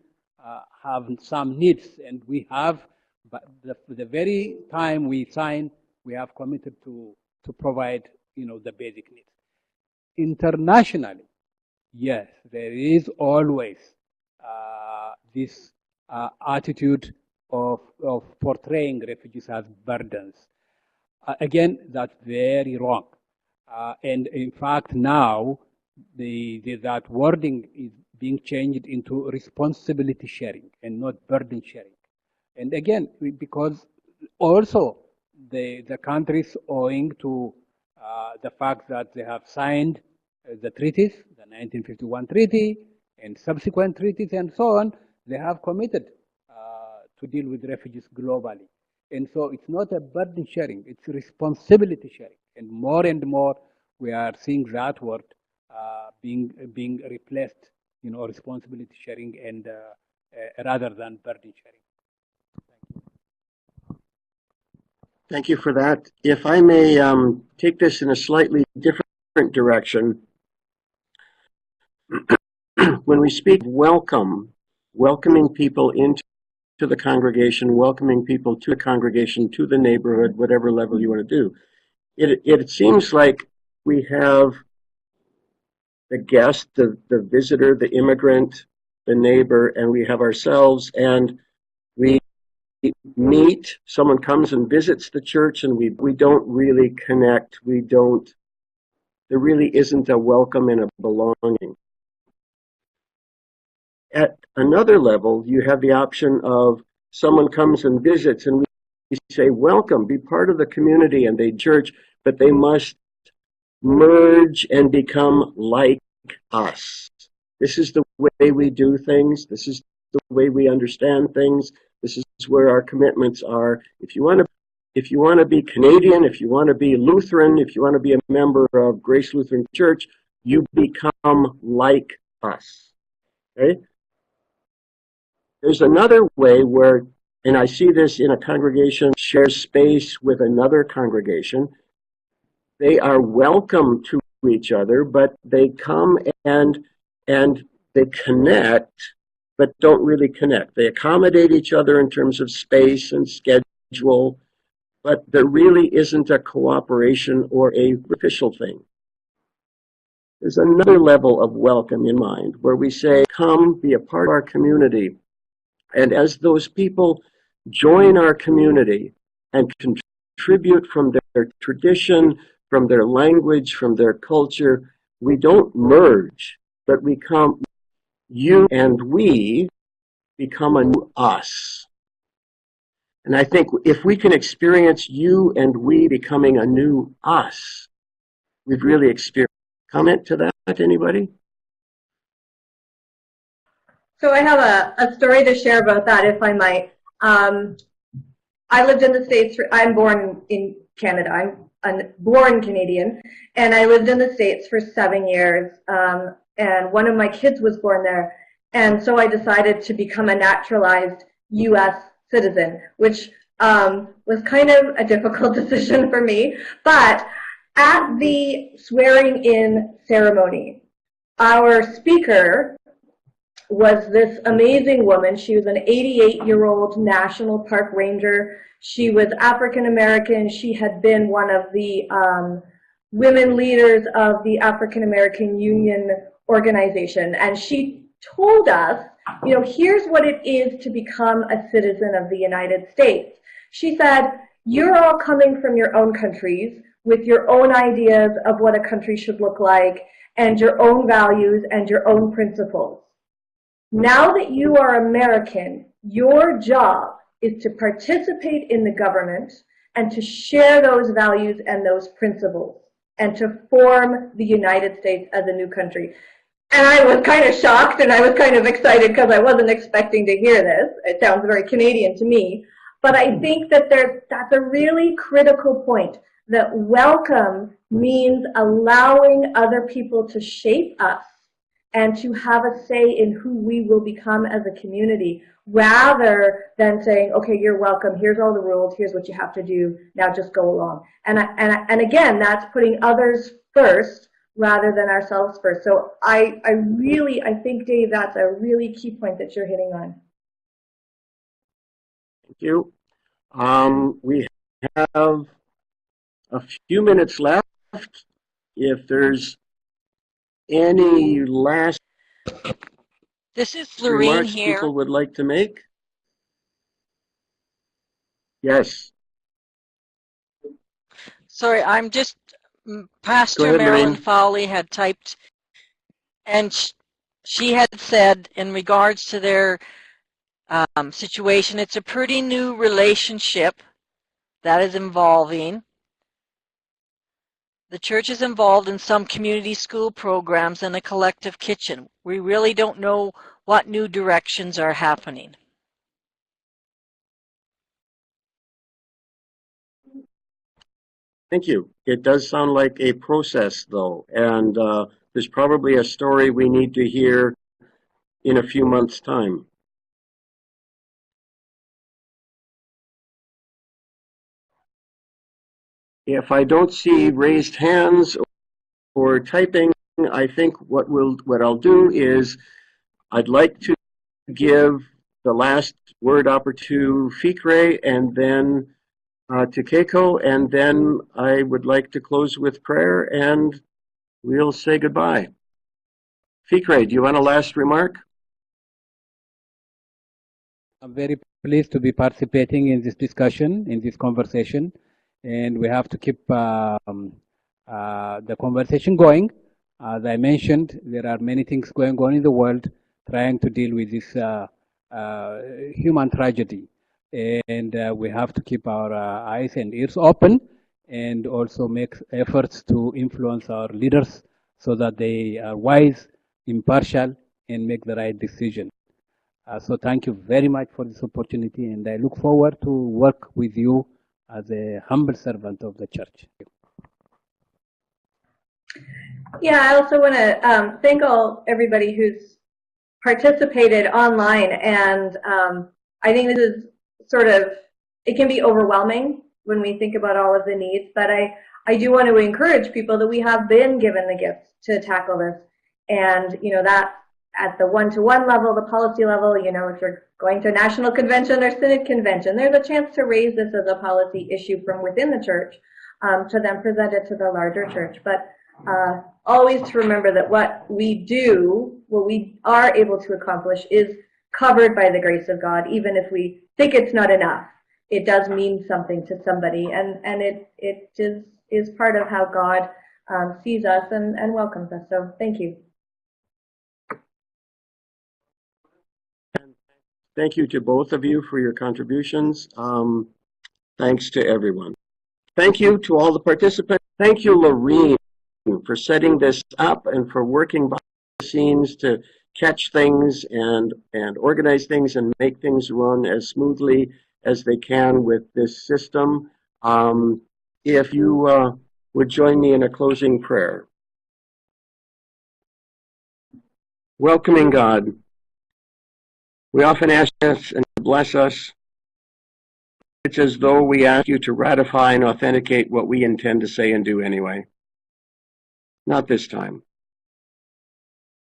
S5: have some needs, and we have, but the very time we sign, we have committed to provide, you know, the basic needs. Internationally, yes, there is always this attitude of portraying refugees as burdens. Again, that's very wrong. And in fact, now that wording is being changed into responsibility sharing and not burden sharing. And again, because also the countries owing to the fact that they have signed the treaties, the 1951 treaty and subsequent treaties and so on, they have committed to deal with refugees globally. And so it's not a burden sharing, it's responsibility sharing. And more we are seeing that word being replaced, you know, responsibility sharing and rather than burden sharing.
S1: Thank you for that. If I may take this in a slightly different direction, when we speak welcome, welcoming people into the congregation, welcoming people to the congregation, to the neighborhood, whatever level you want to do. It seems like we have the guest, the visitor, the immigrant, the neighbor, and we have ourselves, and we meet, someone comes and visits the church, and we don't really connect. There really isn't a welcome and a belonging. At another level, you have the option of someone comes and visits, and we say, welcome, be part of the community, and they church, but they must merge and become like us. This is the way we do things. This is the way we understand things. This is where our commitments are. If you want to be Canadian, if you want to be Lutheran, if you want to be a member of Grace Lutheran Church, you become like us. Okay? There's another way where, and I see this in a congregation, shares space with another congregation. They are welcome to each other, but they come and they connect, but don't really connect. They accommodate each other in terms of space and schedule, but there really isn't a cooperation or a official thing. There's another level of welcome in mind where we say, come be a part of our community. And as those people join our community and contribute from their tradition, from their language, from their culture, we don't merge, but we come, you and we become a new us. And I think if we can experience you and we becoming a new us, we've really experienced. Comment to that, anybody?
S2: So I have a story to share about that, if I might. I lived in the States. I'm born in Canada. I'm born Canadian, and I lived in the States for 7 years. And one of my kids was born there, and so I decided to become a naturalized U.S. citizen, which was kind of a difficult decision for me. But at the swearing-in ceremony, our speaker was this amazing woman. She was an 88-year-old National Park Ranger. She was African American. She had been one of the women leaders of the African American Union organization. And she told us, you know, here's what it is to become a citizen of the United States. She said, you're all coming from your own countries with your own ideas of what a country should look like and your own values and your own principles. Now that you are American, your job is to participate in the government and to share those values and those principles and to form the United States as a new country. And I was kind of shocked and I was kind of excited because I wasn't expecting to hear this. It sounds very Canadian to me. But I think that that's a really critical point, that welcome means allowing other people to shape us and to have a say in who we will become as a community, rather than saying, okay, you're welcome, here's all the rules, here's what you have to do, now just go along. And again, that's putting others first rather than ourselves first. So I think, Dave, that's a really key point that you're hitting on.
S1: Thank you. We have a few minutes left. If there's any last
S7: This is Lorene
S1: remarks
S7: here.
S1: people would like to make? Yes.
S7: Sorry, I'm just, Pastor
S1: ahead,
S7: Marilyn
S1: Lorraine.
S7: Fowley had typed, and she had said in regards to their situation, it's a pretty new relationship that is evolving. The church is involved in some community school programs and a collective kitchen. We really don't know what new directions are happening.
S1: Thank you. It does sound like a process, though, and there's probably a story we need to hear in a few months' time. If I don't see raised hands or typing, I think what I'll do is I'd like to give the last word to Fikre and then to Kayko, and then I would like to close with prayer and we'll say goodbye. Fikre, do you want a last remark?
S5: I'm very pleased to be participating in this discussion, in this conversation, and we have to keep the conversation going. As I mentioned, there are many things going on in the world trying to deal with this human tragedy, and we have to keep our eyes and ears open and also make efforts to influence our leaders so that they are wise, impartial, and make the right decision. So thank you very much for this opportunity, and I look forward to work with you as a humble servant of the church.
S2: Yeah, I also want to thank everybody who's participated online, and I think this is sort of, it can be overwhelming when we think about all of the needs, but I do want to encourage people that we have been given the gift to tackle this, and that at the one-to-one level, the policy level, if you're going to a national convention or synod convention, there's a chance to raise this as a policy issue from within the church to then present it to the larger church. But always to remember that what we do, what we are able to accomplish is covered by the grace of God, even if we think it's not enough. It does mean something to somebody, and it is part of how God sees us and welcomes us. So thank you.
S1: Thank you to both of you for your contributions. Thanks to everyone. Thank you to all the participants. Thank you, Lorene, for setting this up and for working behind the scenes to catch things and organize things and make things run as smoothly as they can with this system. If you would join me in a closing prayer. Welcoming God. We often ask us and bless us. It's as though we ask you to ratify and authenticate what we intend to say and do anyway. Not this time.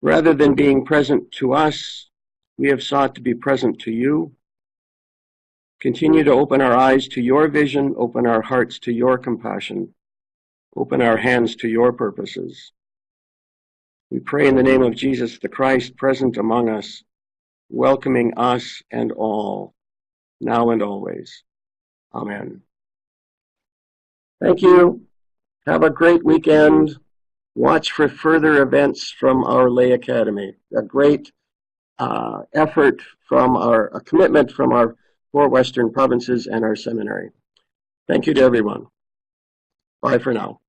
S1: Rather than being present to us, we have sought to be present to you. Continue to open our eyes to your vision, open our hearts to your compassion, open our hands to your purposes. We pray in the name of Jesus the Christ, present among us, welcoming us and all, now and always. Amen. Thank you. Have a great weekend. Watch for further events from our lay academy. A great effort from a commitment from our 4 Western provinces and our seminary. Thank you to everyone. Bye for now.